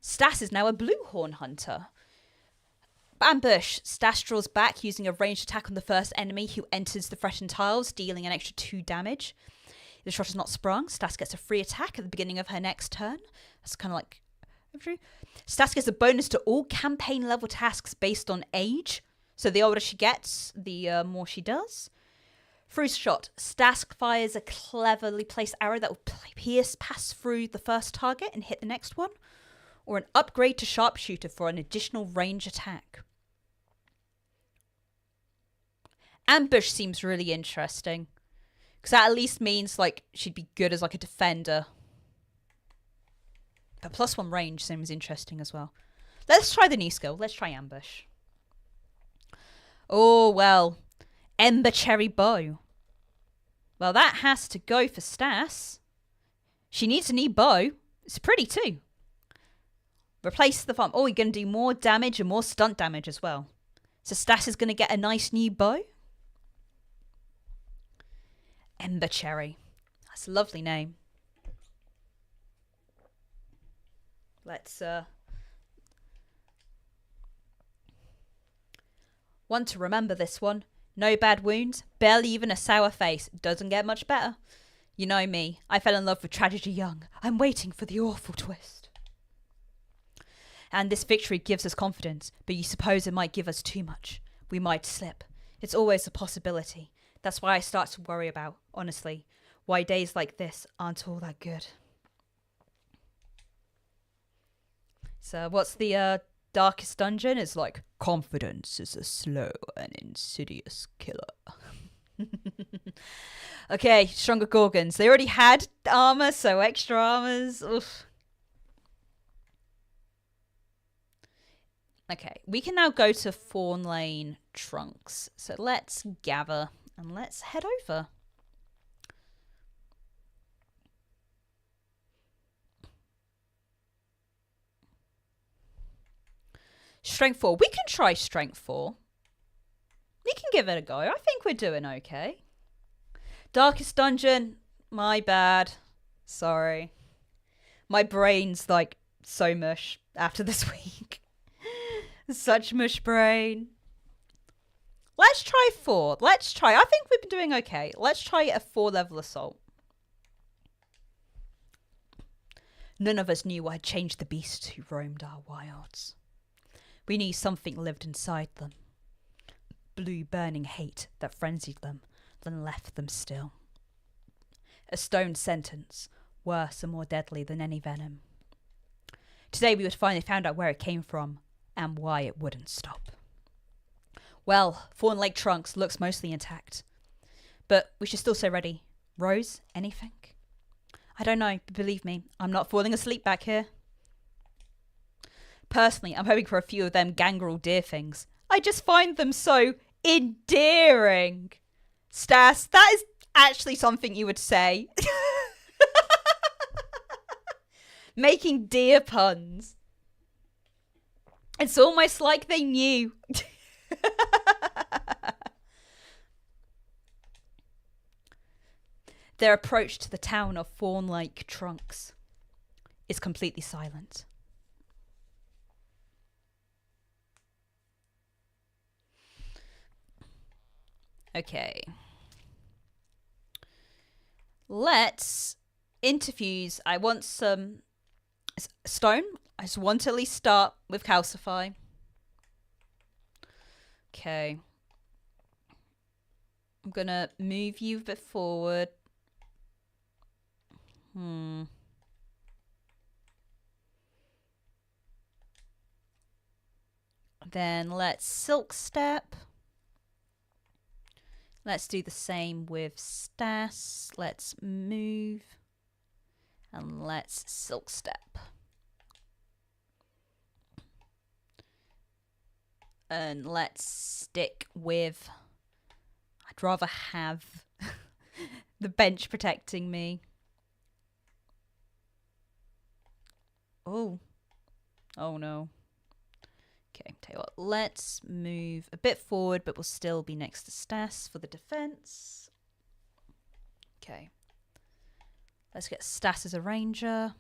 Stas is now a blue horn hunter. Ambush. Stas draws back using a ranged attack on the first enemy who enters the threatened tiles, dealing an extra 2 damage. If the shot is not sprung, Stas gets a free attack at the beginning of her next turn. That's kind of like... Stas gets a bonus to all campaign level tasks based on age. So the older she gets, the more she does. Through shot. Stas fires a cleverly placed arrow that will pass through the first target and hit the next one. Or an upgrade to sharpshooter for an additional range attack. Ambush seems really interesting. Because that at least means like she'd be good as like a defender. But +1 range seems interesting as well. Let's try the new skill. Let's try Ambush. Oh, well. Ember Cherry Bow. Well, that has to go for Stas. She needs a new bow. It's pretty too. Replace the farm. Oh, you're going to do more damage and more stunt damage as well. So Stas is going to get a nice new bow. Ember Cherry. That's a lovely name. Let's one to remember this one. No bad wounds, barely even a sour face. Doesn't get much better. You know me. I fell in love with tragedy young. I'm waiting for the awful twist. And this victory gives us confidence, but you suppose it might give us too much. We might slip. It's always a possibility. That's why I start to worry about, honestly, why days like this aren't all that good. So what's the darkest dungeon? It's like, confidence is a slow and insidious killer. Okay, stronger Gorgons. They already had armor, so extra armors. Oof. Okay, we can now go to Fawn Lane Trunks. So let's gather and let's head over. Strength 4. We can try Strength 4. We can give it a go. I think we're doing okay. Darkest Dungeon. My bad. Sorry. My brain's like so mush after this week. Such mush brain. Let's try 4. Let's try. I think we've been doing okay. Let's try a 4-level assault. None of us knew what had changed the beasts who roamed our wilds. We knew something lived inside them. Blue burning hate that frenzied them, then left them still. A stone sentence, worse and more deadly than any venom. Today we would finally find out where it came from and why it wouldn't stop. Well, Fawn Lake Trunks looks mostly intact. But we should still stay ready. Rose, anything? I don't know, but believe me, I'm not falling asleep back here. Personally, I'm hoping for a few of them gangrel deer things. I just find them so endearing. Stas, that is actually something you would say. Making deer puns. It's almost like they knew. Their approach to the town of Fawn Lake Trunks is completely silent. Okay. Let's interfuse. I want some stone. I just want to at least start with calcify. Okay. I'm gonna move you a bit forward. Then let's silk step. Let's do the same with Stas. Let's move. And let's silk step. And let's stick with... I'd rather have the bench protecting me. Oh. Oh no. Okay, tell you what, let's move a bit forward, but we'll still be next to Stas for the defense. Okay. Let's get Stas as a ranger.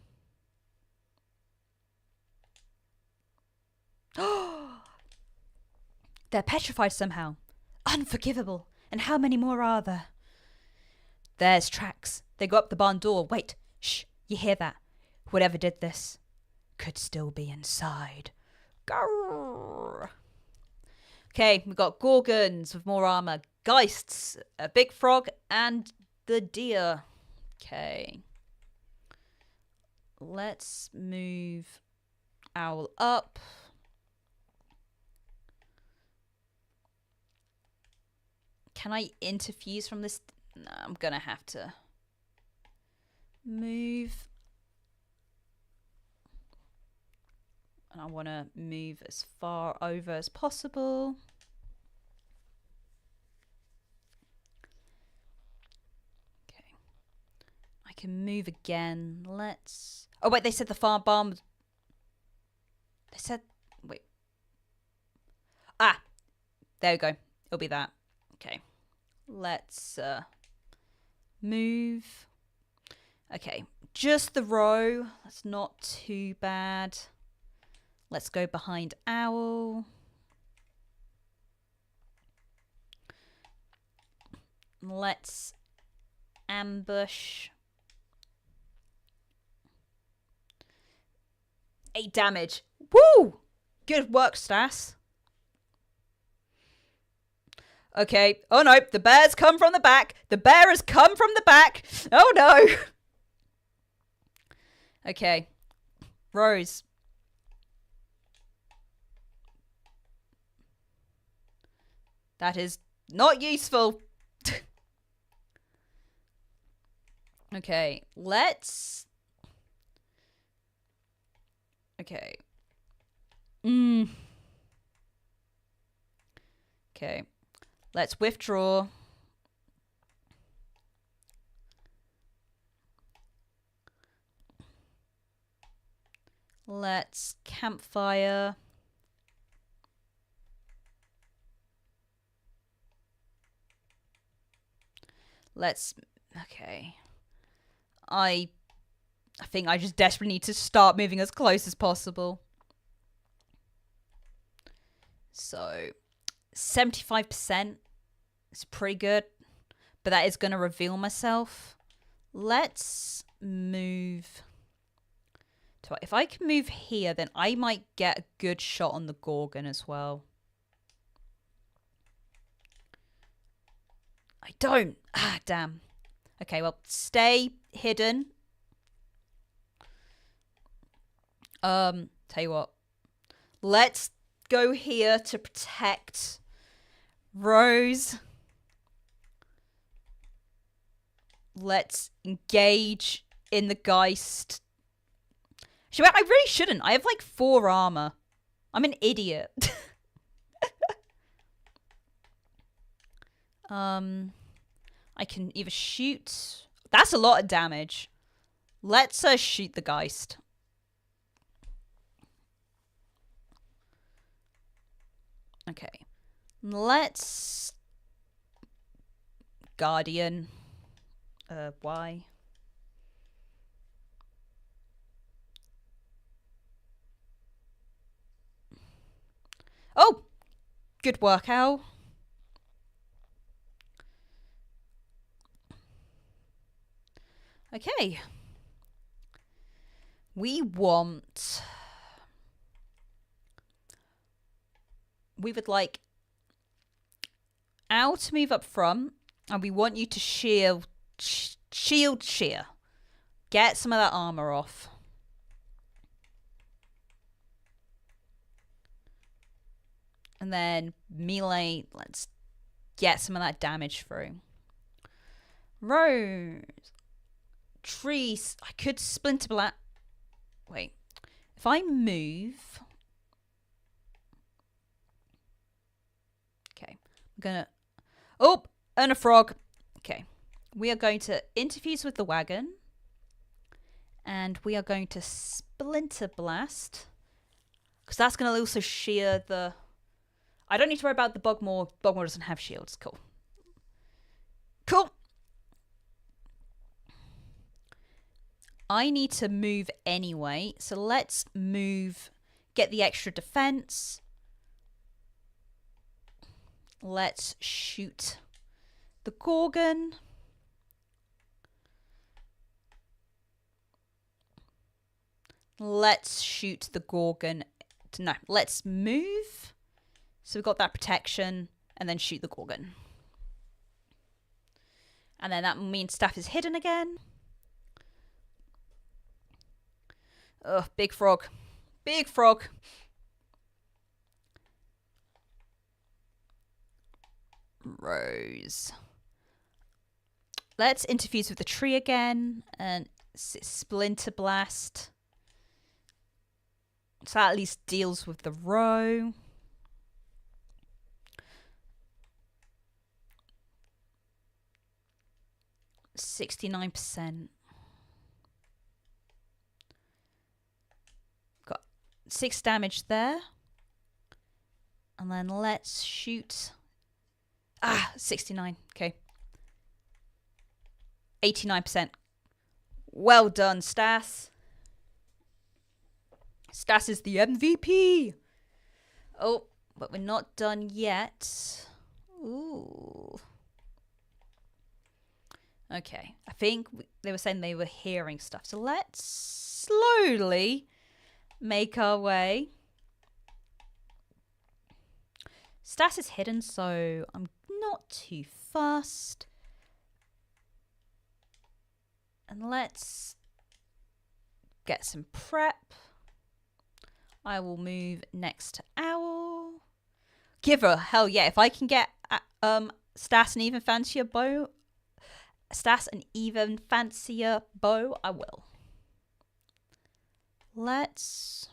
They're petrified somehow. Unforgivable. And how many more are there? There's tracks. They go up the barn door. Wait. Shh. You hear that? Whatever did this could still be inside. Grrr. Okay, we've got Gorgons with more armor, Geists, a big frog, and the deer. Okay. Let's move Owl up. Can I interfuse from this? No, I'm gonna have to move. And I want to move as far over as possible. Okay. I can move again. Let's... Oh, wait, they said the farm bomb... They said... Wait. Ah! There we go. It'll be that. Okay. Let's move. Okay. Just the row. That's not too bad. Let's go behind Owl. Let's ambush. 8 damage. Woo! Good work, Stas. Okay. Oh no, the bears come from the back. The bear has come from the back. Oh no. Okay. Rose. That is not useful. Okay, let's... Okay. Okay. Let's withdraw. Let's campfire. Let's... Okay. I think I just desperately need to start moving as close as possible. So, 75% is pretty good. But that is going to reveal myself. Let's move... If I can move here, then I might get a good shot on the Gorgon as well. I don't. Ah, damn. Okay, well, stay hidden. Tell you what. Let's go here to protect Rose. Let's engage in the Geist. I really shouldn't. I have like 4 armor. I'm an idiot. I can either shoot. That's a lot of damage. Let's shoot the Geist. Okay. Let's... Guardian. Why? Oh! Good work, Al. Okay. We want... We would like Al to move up front, and we want you to shield shear. Get some of that armor off. And then melee, let's get some of that damage through. Rose. Trees. I could splinter blast. Wait. If I move. Okay. I'm gonna. Oh! And a frog. Okay. We are going to interfuse with the wagon. And we are going to splinter blast. Because that's going to also shear the... I don't need to worry about the Bogmore. Bogmore doesn't have shields. Cool. Cool. I need to move anyway. So let's move. Get the extra defense. Let's shoot the Gorgon. Let's shoot the Gorgon. No, let's move. So we've got that protection. And then shoot the Gorgon. And then that means staff is hidden again. Ugh, big frog. Big frog. Rose. Let's interfuse with the tree again. And splinter blast. So that at least deals with the row. %69%. Got 6 damage there. And then let's shoot. 69. Okay. 89%. Well done, Stas. Stas is the MVP. Oh, but we're not done yet. Ooh. Okay. I think they were saying they were hearing stuff. So let's slowly make our way. Stas is hidden, so I'm not too fast. And let's get some prep. I will move next to Owl. Give her, hell yeah. If I can get Stas an even fancier bow, I will. Let's...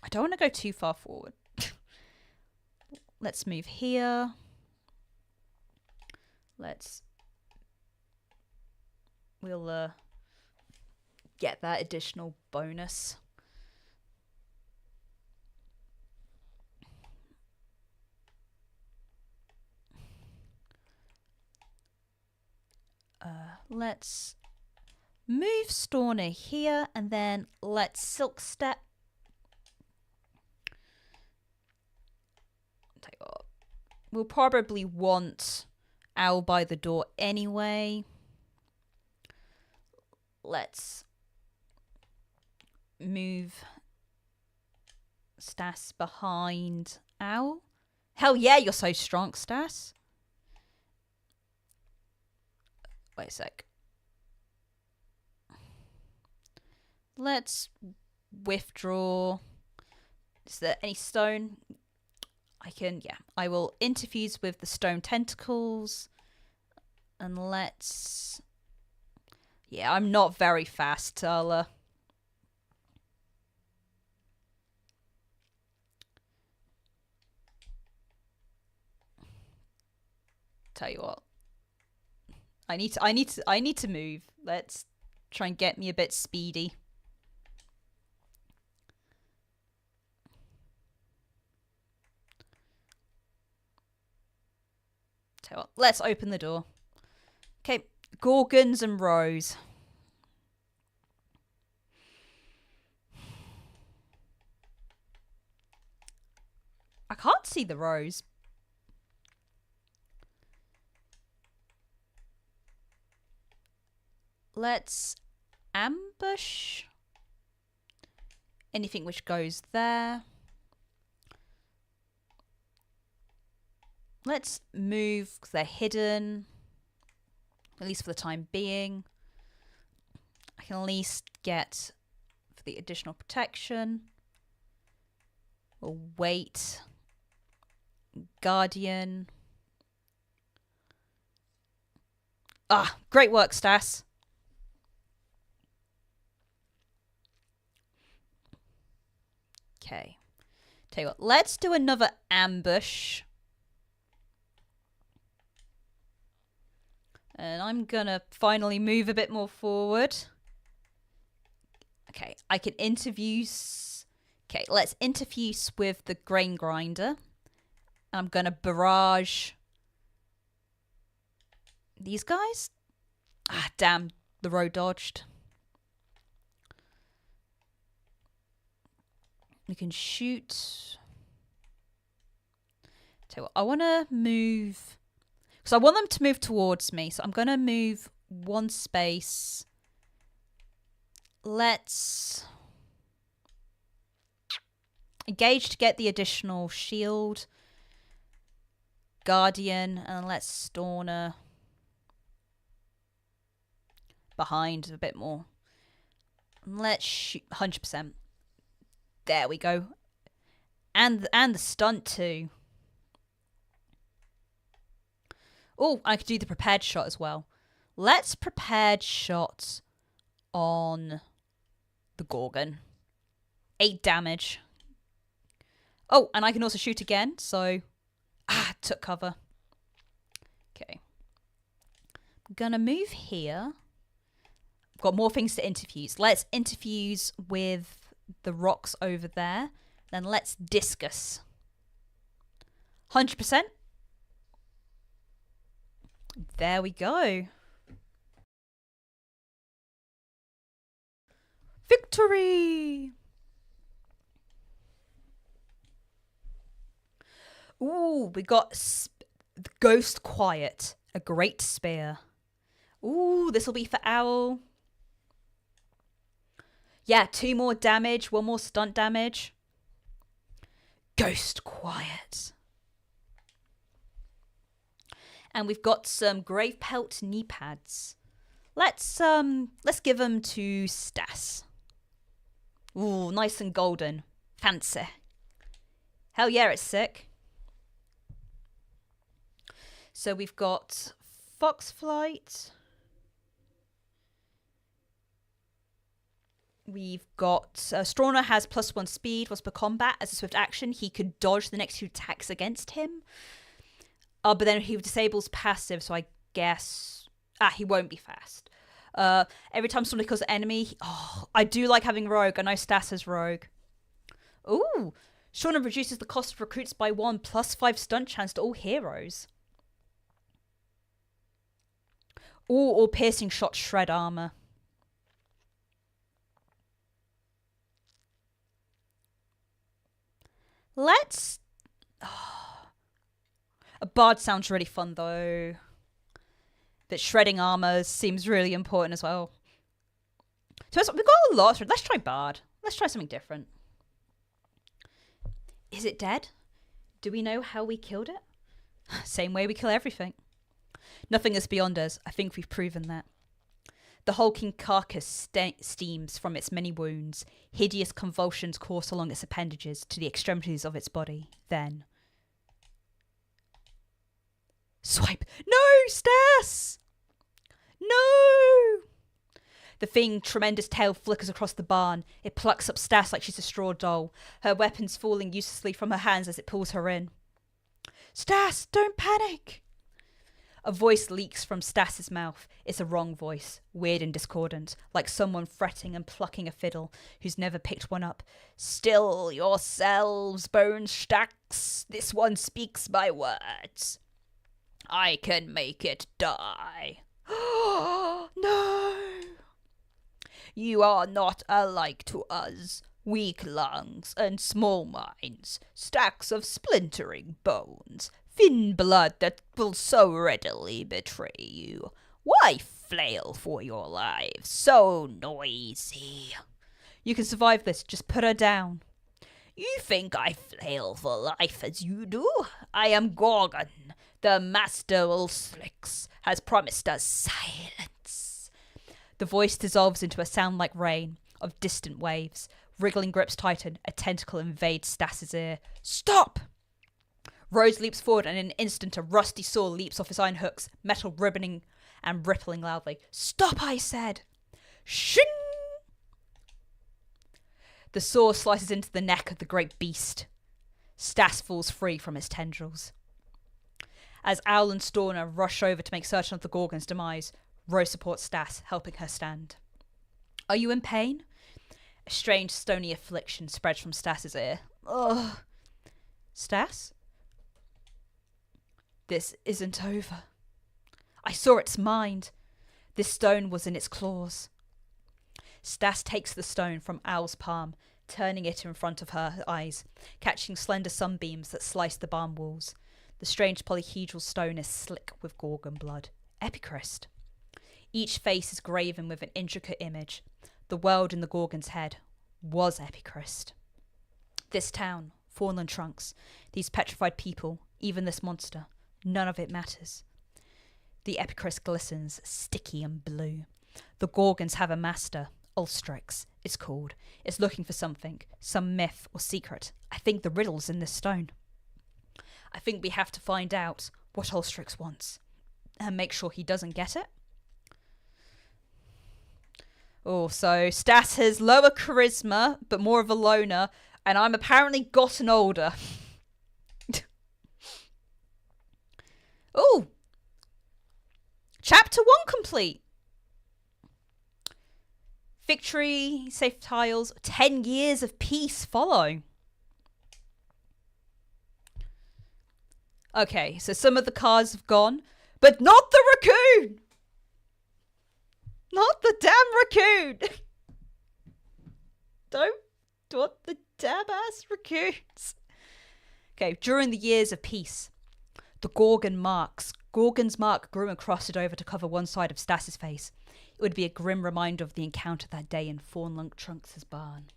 I don't want to go too far forward. Let's move here. We'll get that additional bonus. Let's move Storner here, and then let's Silk Step. Tell you what, we'll probably want Owl by the door anyway. Let's move Stas behind Owl. Hell yeah, you're so strong, Stas. Wait a sec. Let's withdraw. Is there any stone? I will interfuse with the stone tentacles. And let's... Yeah, I'm not very fast, Tala. Tell you what. I need to move. Let's try and get me a bit speedy. Tell you what, let's open the door. Okay, Gorgons and Rose. I can't see the Rose. Let's ambush anything which goes there. Let's move because they're hidden, at least for the time being. I can at least get for the additional protection. We'll wait Guardian. Ah, great work, Stas. Okay. Tell you what, let's do another ambush. And I'm gonna finally move a bit more forward. Okay, I can interfuse. Okay, let's interfuse with the grain grinder. I'm gonna barrage these guys. Ah, damn, the road dodged. We can shoot. Tell you what, I want to move because I want them to move towards me. So I'm going to move one space. Let's engage to get the additional shield. Guardian, and let's Storner behind a bit more. Let's shoot 100%. There we go. And the stunt too. Oh, I could do the prepared shot as well. Let's prepared shot on the Gorgon. 8 damage. Oh, and I can also shoot again, so... took cover. Okay. I'm gonna move here. I've got more things to interfuse. Let's interfuse with the rocks over there. Then let's discus. 100%. There we go. Victory! Ooh, we got Ghost Quiet, a great spear. Ooh, this will be for Owl. Yeah, 2 more damage, 1 more stunt damage. Ghost Quiet. And we've got some Grave Pelt knee pads. Let's give them to Stas. Ooh, nice and golden. Fancy. Hell yeah, it's sick. So we've got Fox Flight. We've got Strauner has +1 speed. Was per combat as a swift action. He could dodge the next 2 attacks against him. But then he disables passive, so I guess he won't be fast. Every time somebody kills an enemy, I do like having rogue. I know Stas has rogue. Ooh, Strauner reduces the cost of recruits by 1 +5 stunt chance to all heroes. Ooh, or piercing shot shred armor. Let's... A bard sounds really fun, though. But shredding armor seems really important as well. So we've got a lot. Let's try bard. Let's try something different. Is it dead? Do we know how we killed it? Same way we kill everything. Nothing is beyond us. I think we've proven that. The hulking carcass steams from its many wounds. Hideous convulsions course along its appendages to the extremities of its body. Then... Swipe. No, Stas! No! The thing, tremendous tail flickers across the barn. It plucks up Stas like she's a straw doll, her weapons falling uselessly from her hands as it pulls her in. Stas, don't panic! A voice leaks from Stas's mouth. It's a wrong voice, weird and discordant, like someone fretting and plucking a fiddle who's never picked one up. Still yourselves, bone stacks. This one speaks my words. I can make it die. No! You are not alike to us. Weak lungs and small minds, stacks of splintering bones, thin blood that will so readily betray you. Why flail for your lives? So noisy. You can survive this, just put her down. You think I flail for life as you do? I am Gorgon. The master Ulslix has promised us silence. The voice dissolves into a sound like rain of distant waves. Wriggling grips tighten. A tentacle invades Stas's ear. Stop! Rose leaps forward, and in an instant a rusty saw leaps off his iron hooks, metal ribboning and rippling loudly. "Stop, I said!" Shing! The saw slices into the neck of the great beast. Stas falls free from its tendrils. As Owl and Storner rush over to make certain of the Gorgon's demise, Rose supports Stas, helping her stand. "Are you in pain?" A strange, stony affliction spreads from Stas's ear. "Ugh." "Stas? This isn't over. I saw its mind. This stone was in its claws." Stas takes the stone from Owl's palm, turning it in front of her eyes, catching slender sunbeams that slice the barn walls. The strange polyhedral stone is slick with Gorgon blood. Epicrest. Each face is graven with an intricate image. The world in the Gorgon's head was Epicrest. This town, fallen trunks, these petrified people, even this monster, none of it matters. The Epicrest glistens, sticky and blue. The Gorgons have a master. Ulstrix, it's called. It's looking for something, some myth or secret. I think the riddle's in this stone. I think we have to find out what Ulstrix wants and make sure he doesn't get it. Oh, so Stas has lower charisma, but more of a loner, and I'm apparently gotten older. Oh! Chapter 1 complete! Victory, safe tiles, 10 years of peace follow. Okay, so some of the cars have gone, but not the raccoon! Not the damn raccoon! Don't want the damn ass raccoons. Okay, during the years of peace, the Gorgon's mark grew and crossed over to cover one side of Stas's face. It would be a grim reminder of the encounter that day in Fawnlunk Trunks' barn.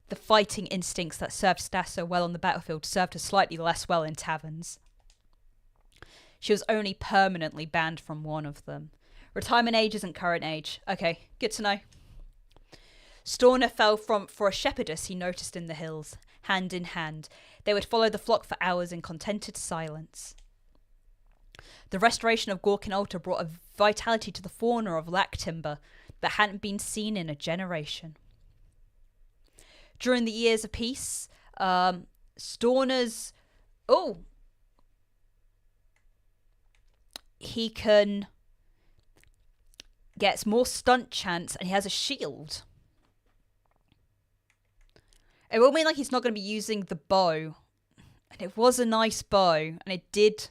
The fighting instincts that served Stas so well on the battlefield served her slightly less well in taverns. She was only permanently banned from one of them. Retirement age isn't current age. Okay, good to know. Storner fell for a shepherdess he noticed in the hills. Hand in hand, they would follow the flock for hours in contented silence. The restoration of Gorkin Altar brought a vitality to the fauna of Lac Timber that hadn't been seen in a generation. During the years of peace, Storner's... Oh! He gets more stunt chance and he has a shield. It will mean like he's not going to be using the bow. And it was a nice bow, and it did...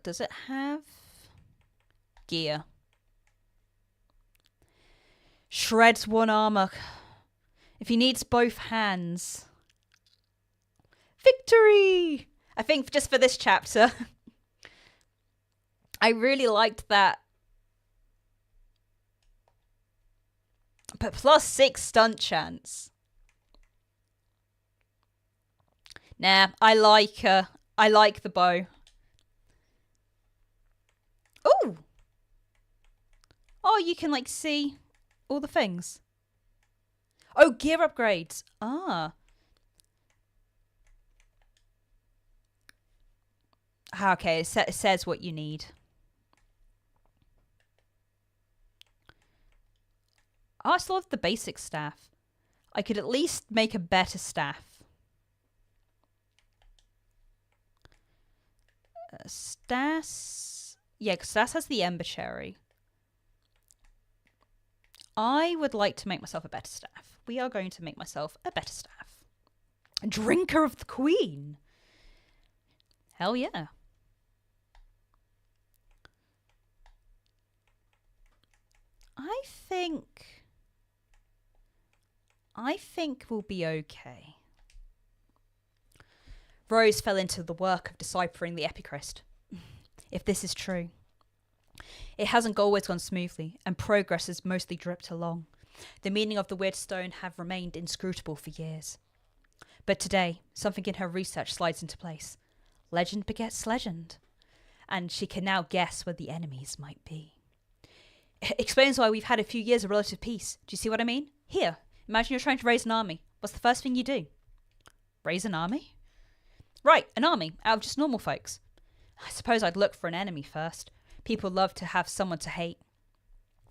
does it have gear? Shreds one armor. If he needs both hands. Victory! I think just for this chapter. I really liked that. But +6 stunt chance. Nah, I like the bow. Oh! Oh, you can like see all the things. Oh, gear upgrades. Ah. Okay, it says what you need. Oh, I still have the basic staff. I could at least make a better staff. Stas... Yeah, because Stas has the Ember Cherry. I would like to make myself a better staff. We are going to make myself a better staff. A Drinker of the Queen. Hell yeah. I think we'll be okay. Rose fell into the work of deciphering the Epicrest. If this is true. It hasn't always gone smoothly, and progress has mostly dripped along. The meaning of the weird stone have remained inscrutable for years. But today, something in her research slides into place. Legend begets legend. And she can now guess where the enemies might be. It explains why we've had a few years of relative peace. Do you see what I mean? Here, imagine you're trying to raise an army. What's the first thing you do? Raise an army? Right, an army, out of just normal folks. I suppose I'd look for an enemy first. People love to have someone to hate.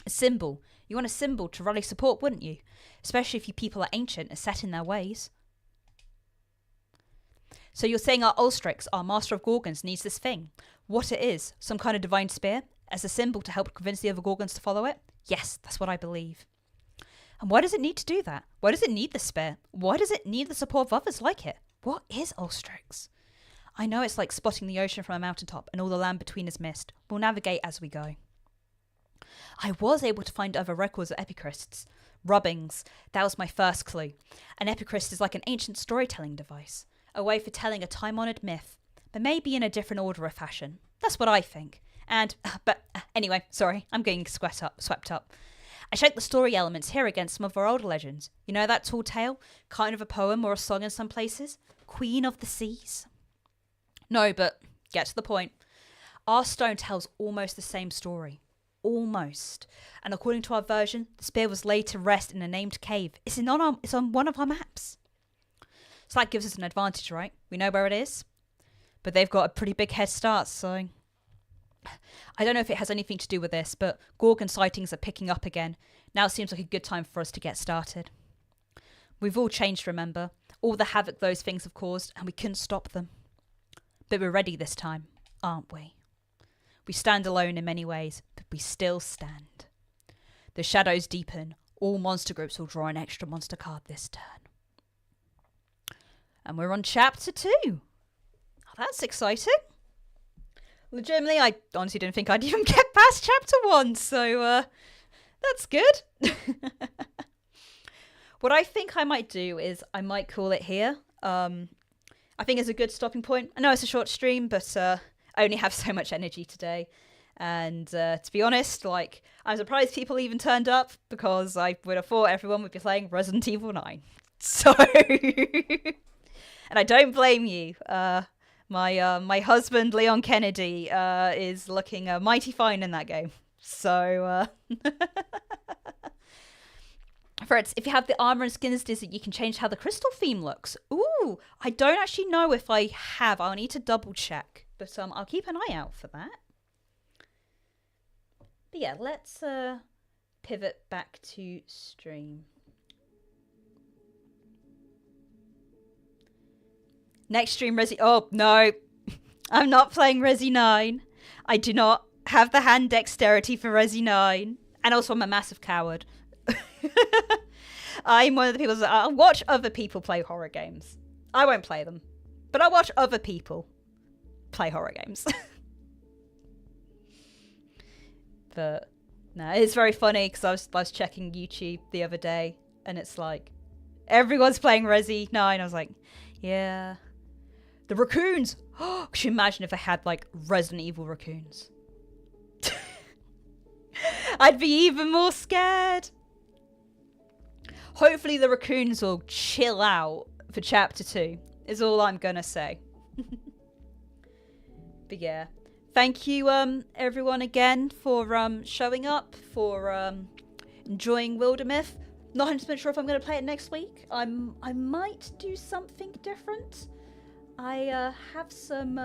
A symbol. You want a symbol to rally support, wouldn't you? Especially if you people are ancient and set in their ways. So you're saying our Ulstrix, our Master of Gorgons, needs this thing. What it is, some kind of divine spear, as a symbol to help convince the other Gorgons to follow it? Yes, that's what I believe. And why does it need to do that? Why does it need the spear? Why does it need the support of others like it? What is Ulstrix? I know it's like spotting the ocean from a mountaintop and all the land between is mist. We'll navigate as we go. I was able to find other records of epicrysts. Rubbings. That was my first clue. An epicryst is like an ancient storytelling device. A way for telling a time-honoured myth. But maybe in a different order of fashion. That's what I think. Anyway, sorry, I'm getting swept up. I checked the story elements here against some of our older legends. You know that tall tale? Kind of a poem or a song in some places? Queen of the Seas? No, but get to the point. Our stone tells almost the same story. Almost. And according to our version, the spear was laid to rest in a named cave. It's on one of our maps. So that gives us an advantage, right? We know where it is. But they've got a pretty big head start, so... I don't know if it has anything to do with this, but Gorgon sightings are picking up again. Now seems like a good time for us to get started. We've all changed, remember? All the havoc those things have caused, and we couldn't stop them. But we're ready this time, aren't we? We stand alone in many ways, but we still stand. The shadows deepen. All monster groups will draw an extra monster card this turn. And we're on chapter 2. Oh, that's exciting. Legitimately, I honestly didn't think I'd even get past chapter 1, so that's good. What I think I might do is I might call it here. I think it's a good stopping point. I know it's a short stream, but I only have so much energy today. And to be honest, I'm surprised people even turned up because I would have thought everyone would be playing Resident Evil 9. So, and I don't blame you. My husband, Leon Kennedy, is looking mighty fine in that game. So, Fritz, if you have the armor and skins Dizzy, you can change how the crystal theme looks. Ooh, I don't actually know if I have. I'll need to double check. But I'll keep an eye out for that. But yeah, let's pivot back to stream. Next stream, Resi... Oh, no. I'm not playing Resi 9. I do not have the hand dexterity for Resi 9. And also, I'm a massive coward. I'm one of the people that... I'll watch other people play horror games. I won't play them. But I'll watch other people play horror games. But, no, it's very funny because I was checking YouTube the other day. And it's like, everyone's playing Resi 9. I was like, yeah... The raccoons! Oh, could you imagine if they had, Resident Evil raccoons? I'd be even more scared. Hopefully the raccoons will chill out for chapter 2, is all I'm gonna say. But yeah. Thank you, everyone, again for showing up, for enjoying Wildermyth. Not 100% sure if I'm going to play it next week. I might do something different. I have some...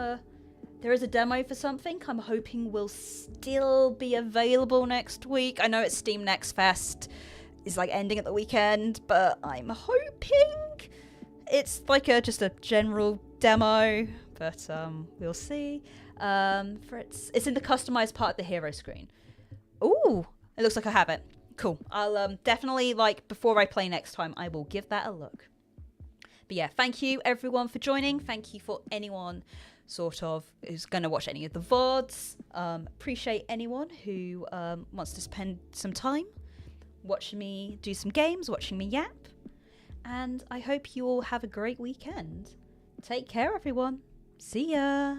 there is a demo for something I'm hoping will still be available next week. I know it's Steam Next Fest is ending at the weekend, but I'm hoping it's just a general demo. But we'll see. It's in the customized part of the hero screen. Ooh, it looks like I have it. Cool. I'll definitely, before I play next time, I will give that a look. But yeah, thank you everyone for joining. Thank you for anyone who's going to watch any of the VODs. Appreciate anyone who wants to spend some time watching me do some games, watching me yap. And I hope you all have a great weekend. Take care, everyone. See ya.